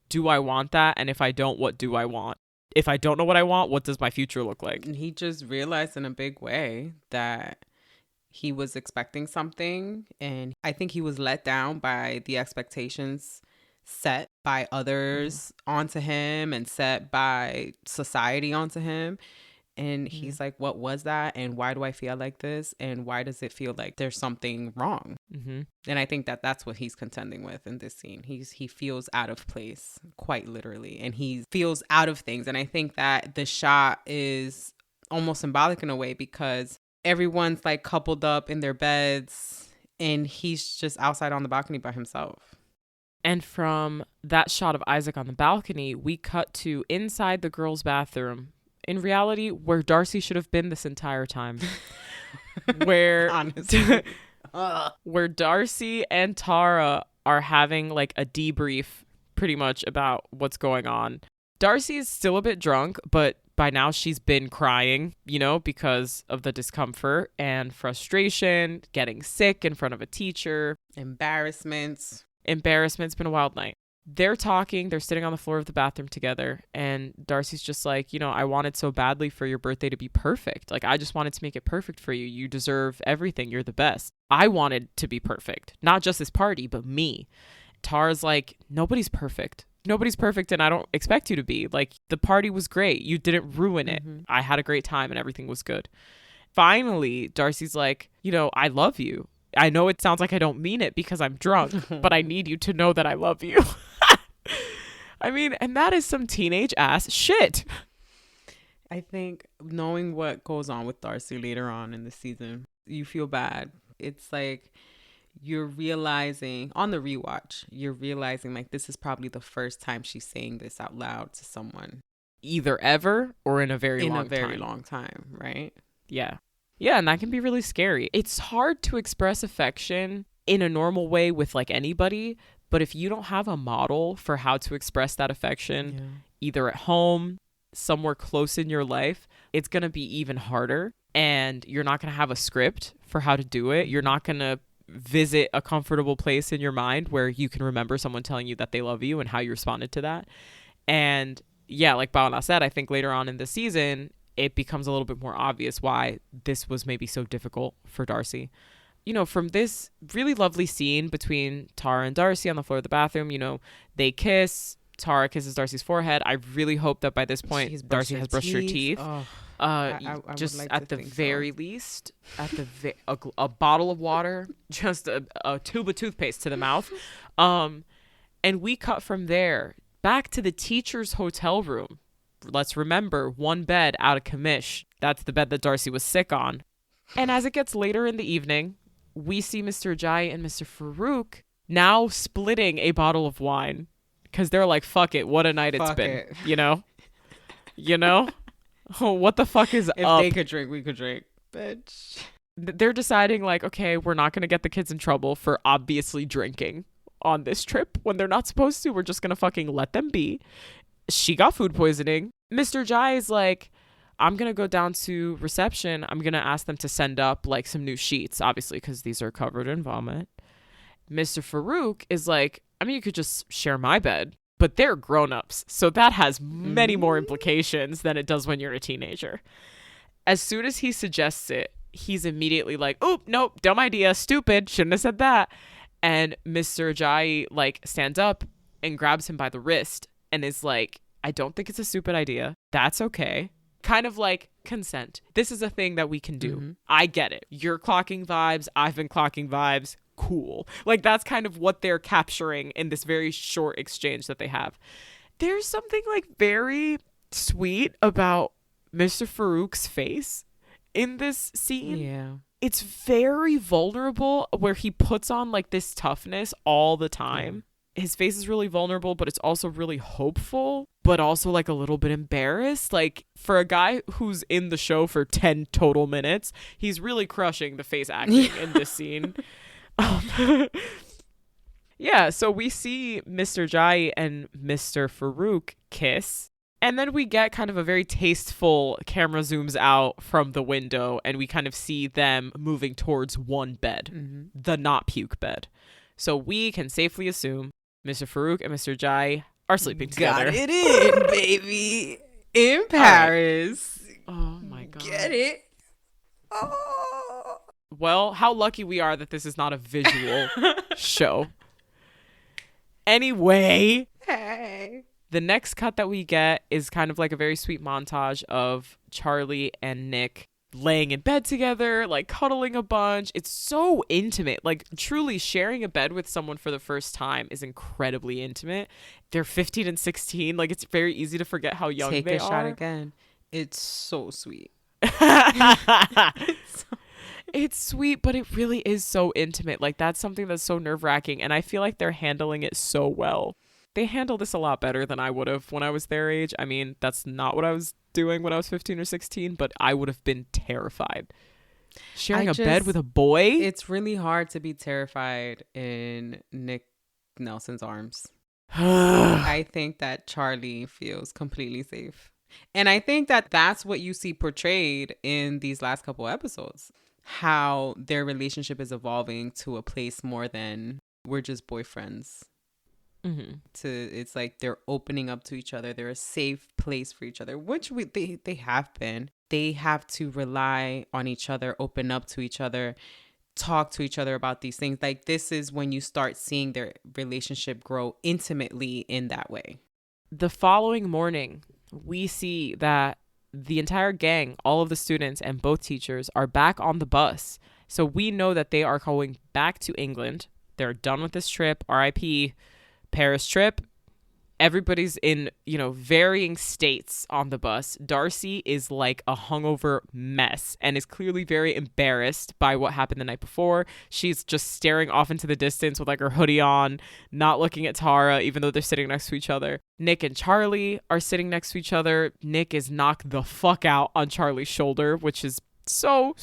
do I want that? And if I don't, what do I want? If I don't know what I want, what does my future look like? And he just realized in a big way that he was expecting something, and I think he was let down by the expectations set by others onto him and set by society onto him. And he's like, what was that? And why do I feel like this? And why does it feel like there's something wrong? And I think that that's what he's contending with in this scene. He feels out of place, quite literally. And he feels out of things. And I think that the shot is almost symbolic in a way, because everyone's like coupled up in their beds and he's just outside on the balcony by himself. And from that shot of Isaac on the balcony, we cut to inside the girls' bathroom. In reality, where Darcy should have been this entire time. Where Honestly. where Darcy and Tara are having like a debrief pretty much about what's going on. Darcy is still a bit drunk, but by now she's been crying, because of the discomfort and frustration, getting sick in front of a teacher. Embarrassment's been a wild night. They're talking, they're sitting on the floor of the bathroom together, and Darcy's just like, I wanted so badly for your birthday to be perfect. Like, I just wanted to make it perfect for you. You deserve everything. You're the best. I wanted to be perfect. Not just this party, but me. Tara's like, nobody's perfect. Nobody's perfect, and I don't expect you to be. Like, the party was great. You didn't ruin it. I had a great time, and everything was good. Finally, Darcy's like, I love you. I know it sounds like I don't mean it because I'm drunk, but I need you to know that I love you. I mean, and that is some teenage ass shit. I think knowing what goes on with Darcy later on in the season, you feel bad. It's like you're realizing on the rewatch, like this is probably the first time she's saying this out loud to someone. Either ever or in a very long time, right? Yeah. Yeah, and that can be really scary. It's hard to express affection in a normal way with like anybody, but if you don't have a model for how to express that affection, either at home, somewhere close in your life, it's going to be even harder. And you're not going to have a script for how to do it. You're not going to visit a comfortable place in your mind where you can remember someone telling you that they love you and how you responded to that. And yeah, like Paola said, I think later on in the season, it becomes a little bit more obvious why this was maybe so difficult for Darcy. From this really lovely scene between Tara and Darcy on the floor of the bathroom, they kiss. Tara kisses Darcy's forehead. I really hope that by this point, Darcy has brushed her teeth. Oh, I just like at the very least, a bottle of water, just a tube of toothpaste to the mouth. And we cut from there back to the teacher's hotel room. Let's remember, one bed out of commish. That's the bed that Darcy was sick on. And as it gets later in the evening, we see Mr. Ajayi and Mr. Farouk now splitting a bottle of wine because they're like, fuck it, what a night it's been. Oh, what the fuck is if up? If they could drink, we could drink, bitch. They're deciding like, okay, we're not going to get the kids in trouble for obviously drinking on this trip when they're not supposed to. We're just going to fucking let them be. She got food poisoning. Mr. Jai is like, I'm going to go down to reception. I'm going to ask them to send up like some new sheets, obviously, because these are covered in vomit. Mr. Farouk is like, I mean, you could just share my bed, but they're grown-ups. So that has many more implications than it does when you're a teenager. As soon as he suggests it, he's immediately like, oop, nope, dumb idea, stupid, shouldn't have said that. And Mr. Ajayi like stands up and grabs him by the wrist and is like, I don't think it's a stupid idea. That's okay. Kind of like consent. This is a thing that we can do. I get it. You're clocking vibes. I've been clocking vibes. Cool. Like that's kind of what they're capturing in this very short exchange that they have. There's something like very sweet about Mr. Farouk's face in this scene. Yeah. It's very vulnerable where he puts on like this toughness all the time. His face is really vulnerable, but it's also really hopeful, but also like a little bit embarrassed. Like for a guy who's in the show for 10 total minutes, he's really crushing the face acting in this scene. Yeah, so we see Mr. Jai and Mr. Farouk kiss. And then we get kind of a very tasteful camera zooms out from the window and we kind of see them moving towards one bed, the not puke bed. So we can safely assume Mr. Farouk and Mr. Jai are sleeping together. Got it in, baby. In Paris. Right. Oh my God. Get it? Oh. Well, how lucky we are that this is not a visual show. Anyway. Hey. The next cut that we get is kind of like a very sweet montage of Charlie and Nick laying in bed together, like cuddling a bunch. It's so intimate. Like truly sharing a bed with someone for the first time is incredibly intimate. They're 15 and 16. Like it's very easy to forget how young Take they a are. shot again. It's so sweet. It's sweet, but it really is so intimate. Like that's something that's so nerve-wracking, and I feel like they're handling it so well. They handle this a lot better than I would have when I was their age. I mean, that's not what I was doing when I was 15 or 16, but I would have been terrified. Sharing a bed with a boy? It's really hard to be terrified in Nick Nelson's arms. I think that Charlie feels completely safe. And I think that that's what you see portrayed in these last couple episodes. How their relationship is evolving to a place more than we're just boyfriends. It's like they're opening up to each other. They're a safe place for each other, which they have been. They have to rely on each other, open up to each other, talk to each other about these things. Like this is when you start seeing their relationship grow intimately in that way. The following morning, we see that the entire gang, all of the students and both teachers are back on the bus. So we know that they are going back to England. They're done with this trip. RIP Paris trip. Everybody's in, varying states on the bus. Darcy is like a hungover mess and is clearly very embarrassed by what happened the night before. She's just staring off into the distance with like her hoodie on, not looking at Tara, even though they're sitting next to each other. Nick and Charlie are sitting next to each other. Nick is knocked the fuck out on Charlie's shoulder, which is so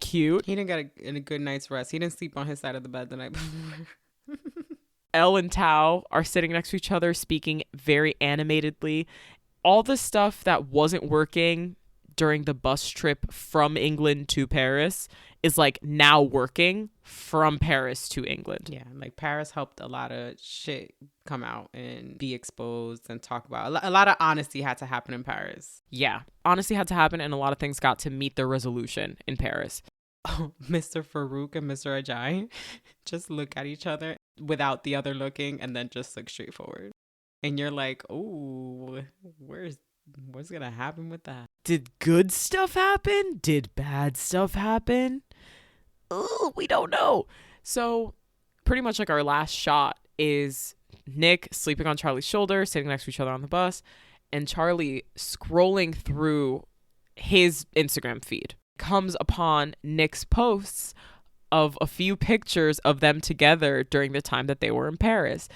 cute. He didn't get a good night's rest. He didn't sleep on his side of the bed the night before. Elle and Tao are sitting next to each other, speaking very animatedly. All the stuff that wasn't working during the bus trip from England to Paris is like now working from Paris to England. Yeah, like Paris helped a lot of shit come out and be exposed and talk about. A lot of honesty had to happen in Paris. Yeah, honesty had to happen and a lot of things got to meet their resolution in Paris. Oh, Mr. Farouk and Mr. Ajay just look at each other without the other looking and then just look straight forward. And you're like, oh, what's going to happen with that? Did good stuff happen? Did bad stuff happen? Oh, we don't know. So pretty much like our last shot is Nick sleeping on Charlie's shoulder, sitting next to each other on the bus, and Charlie scrolling through his Instagram feed. Comes upon Nick's posts of a few pictures of them together during the time that they were in Paris.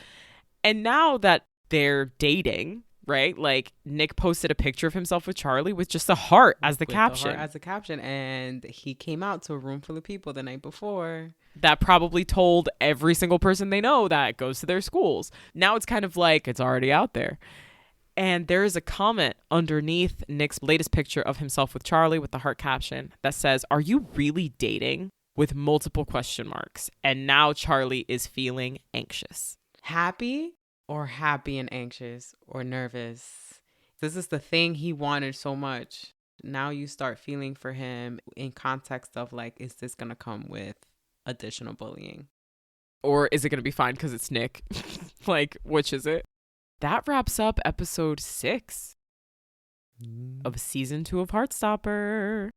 And now that they're dating, right? Like Nick posted a picture of himself with Charlie with just a heart as the caption. And he came out to a room full of people the night before. That probably told every single person they know that goes to their schools. Now it's kind of like it's already out there. And there is a comment underneath Nick's latest picture of himself with Charlie with the heart caption that says, "Are you really dating?" with multiple question marks. And now Charlie is feeling anxious. Happy and anxious or nervous? This is the thing he wanted so much. Now you start feeling for him in context of like, is this going to come with additional bullying? Or is it going to be fine because it's Nick? Like, which is it? That wraps up episode 6 of season 2 of Heartstopper.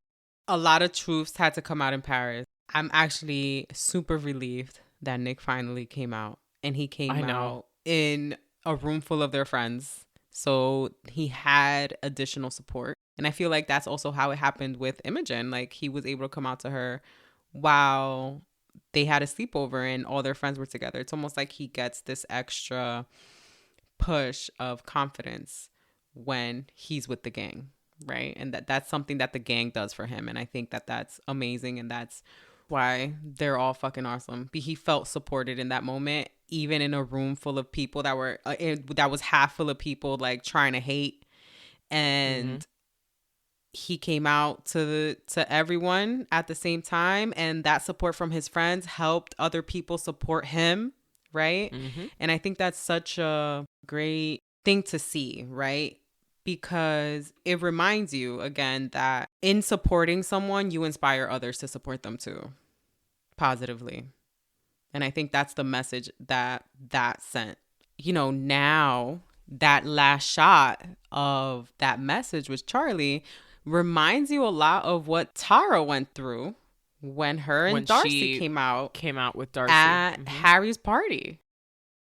A lot of truths had to come out in Paris. I'm actually super relieved that Nick finally came out. And he came out in a room full of their friends. So he had additional support. And I feel like that's also how it happened with Imogen. Like he was able to come out to her while they had a sleepover and all their friends were together. It's almost like he gets this extra push of confidence when he's with the gang, right? And that's something that the gang does for him. And I think that that's amazing. And that's why they're all fucking awesome. He felt supported in that moment, even in a room full of people that was half full of people like trying to hate. and he came out to everyone at the same time, and that support from his friends helped other people support him, right? And I think that's such a great thing to see, right? Because it reminds you again that in supporting someone, you inspire others to support them too, positively. And I think that's the message that sent. You know, now that last shot of that message with Charlie reminds you a lot of what Tara went through when her and When Darcy she came out with Darcy at Harry's party.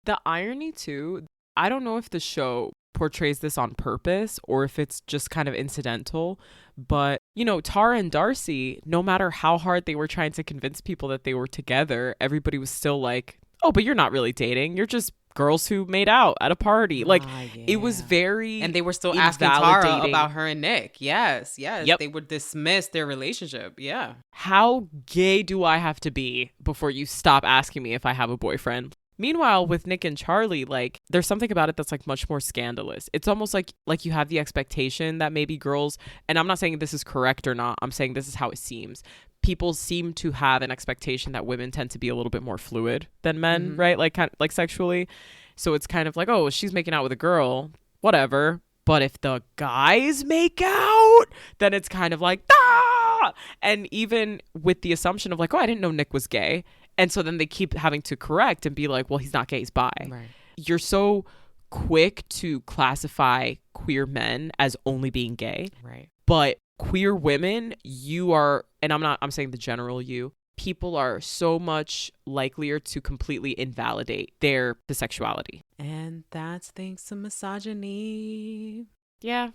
The irony too, I don't know if the show portrays this on purpose or if it's just kind of incidental, but you know, Tara and Darcy, no matter how hard they were trying to convince people that they were together, everybody was still like, oh, but you're not really dating, you're just girls who made out at a party. Like, it was very, and they were still asking Tara about her and Nick. Yes. Yep. They would dismiss their relationship. Yeah. How gay do I have to be before you stop asking me if I have a boyfriend? Meanwhile, with Nick and Charlie, like, there's something about it that's like much more scandalous. It's almost like you have the expectation that maybe girls, and I'm not saying this is correct or not, I'm saying this is how it seems. People seem to have an expectation that women tend to be a little bit more fluid than men, right? Like, kind of, like sexually. So it's kind of like, oh, she's making out with a girl, whatever. But if the guys make out, then it's kind of like, ah! And even with the assumption of like, oh, I didn't know Nick was gay. And so then they keep having to correct and be like, well, he's not gay, he's bi. Right. You're so quick to classify queer men as only being gay. Right. But queer women, you are, and I'm saying the general you, people are so much likelier to completely invalidate their bisexuality. And that's thanks to misogyny. Yeah.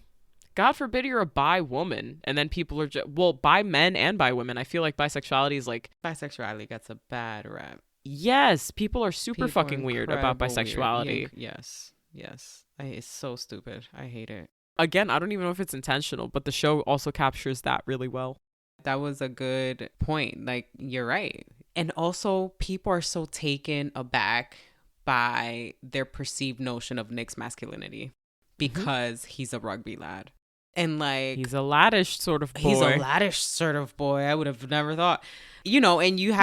God forbid you're a bi woman and then people are just, well, bi men and bi women. I feel like bisexuality is like, bisexuality gets a bad rap. Yes, people are super fucking weird about bisexuality. Yes. It's so stupid. I hate it. Again, I don't even know if it's intentional, but the show also captures that really well. That was a good point. Like, you're right. And also, people are so taken aback by their perceived notion of Nick's masculinity because he's a rugby lad. And like, he's a laddish sort of boy. I would have never thought. You know, and you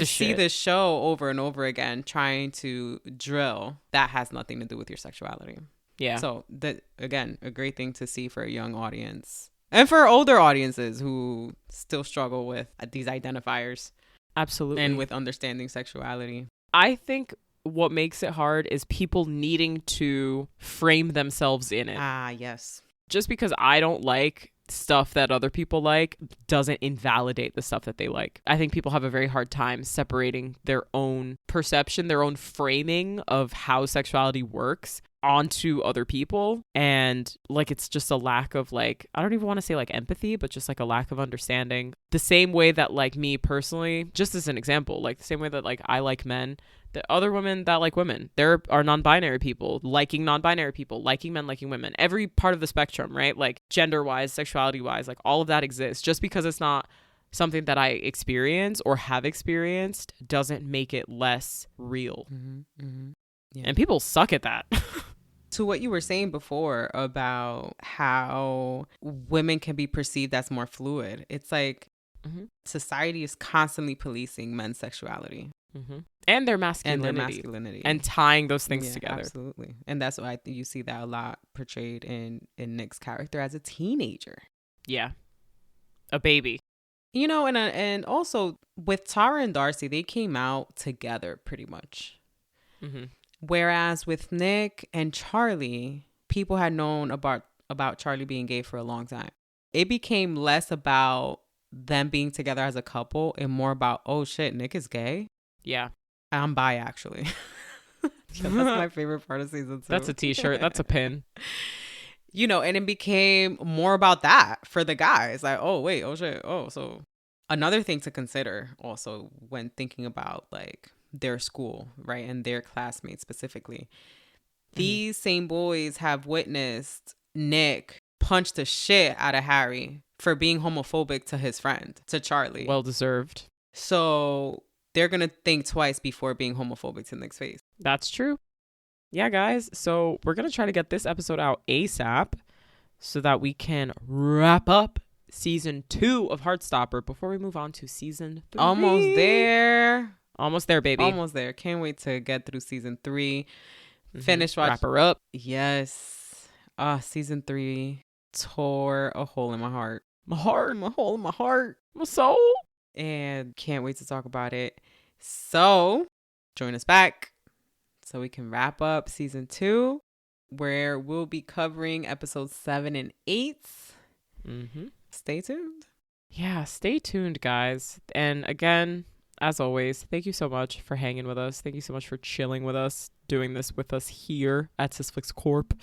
see this show over and over again trying to drill that has nothing to do with your sexuality. Yeah. So that, again, a great thing to see for a young audience and for older audiences who still struggle with these identifiers. Absolutely. And with understanding sexuality. I think what makes it hard is people needing to frame themselves in it. Ah, yes. Just because I don't like stuff that other people like doesn't invalidate the stuff that they like. I think people have a very hard time separating their own perception, their own framing of how sexuality works onto other people. And like, it's just a lack of like, I don't even want to say like empathy, but just like a lack of understanding. The same way that like me personally, just as an example, like the same way that like I like men, the other women that like women, there are non-binary people liking non-binary people, liking men, liking women, every part of the spectrum, right? Like gender wise, sexuality wise, like all of that exists. Just because it's not something that I experience or have experienced doesn't make it less real. Yeah. And people suck at that. To what you were saying before about how women can be perceived as more fluid, it's like society is constantly policing men's sexuality. And their masculinity. And tying those things together. Absolutely. And that's why I think you see that a lot portrayed in Nick's character as a teenager. Yeah. A baby. You know, and also with Tara and Darcy, they came out together pretty much. Whereas with Nick and Charlie, people had known about Charlie being gay for a long time. It became less about them being together as a couple and more about, oh shit, Nick is gay? Yeah. I'm bi, actually. That's my favorite part of season 2. That's a t-shirt. That's a pin. You know, and it became more about that for the guys. Like, oh, wait, oh shit. Oh, so another thing to consider also when thinking about like their school, right? And their classmates specifically. These same boys have witnessed Nick punch the shit out of Harry for being homophobic to his friend, to Charlie. Well deserved. So they're going to think twice before being homophobic to Nick's face. That's true. Yeah, guys. So we're going to try to get this episode out ASAP. so that we can wrap up season 2 of Heartstopper before we move on to season 3. Almost there. Almost there, baby. Almost there. Can't wait to get through season 3. Finish watching. Wrap her up. Yes. Season 3 tore a hole in my heart. My heart. A hole in my heart. My soul. And can't wait to talk about it. So join us back so we can wrap up season 2, where we'll be covering episodes 7 and 8. Stay tuned. Yeah, stay tuned, guys. And again, as always, thank you so much for hanging with us. Thank you so much for chilling with us, doing this with us here at Sysflix Corp.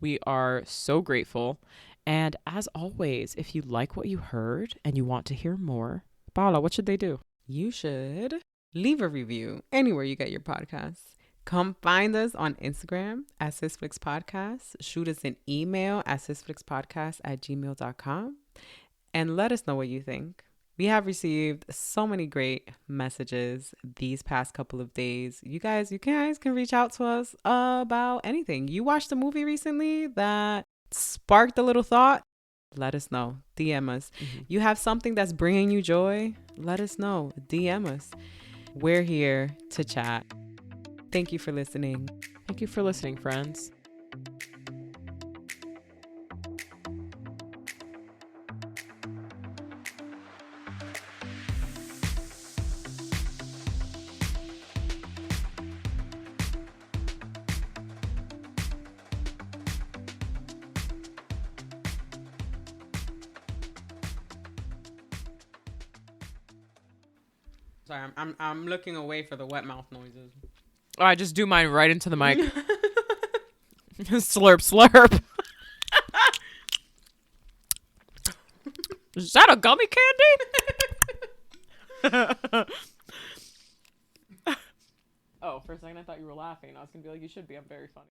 We are so grateful. And as always, if you like what you heard and you want to hear more, Paola, what should they do? You should leave a review anywhere you get your podcasts. Come find us on Instagram at Sysflix Podcast. Shoot us an email at sysflixpodcast@gmail.com and let us know what you think. We have received so many great messages these past couple of days. You guys can reach out to us about anything. You watched a movie recently that sparked a little thought? Let us know. DM us. You have something that's bringing you joy? Let us know. DM us. We're here to chat. Thank you for listening. Thank you for listening, friends. Sorry, I'm looking away for the wet mouth noises. Oh, I just do mine right into the mic. Slurp, slurp. Is that a gummy candy? Oh, for a second I thought you were laughing. I was going to be like, you should be. I'm very funny.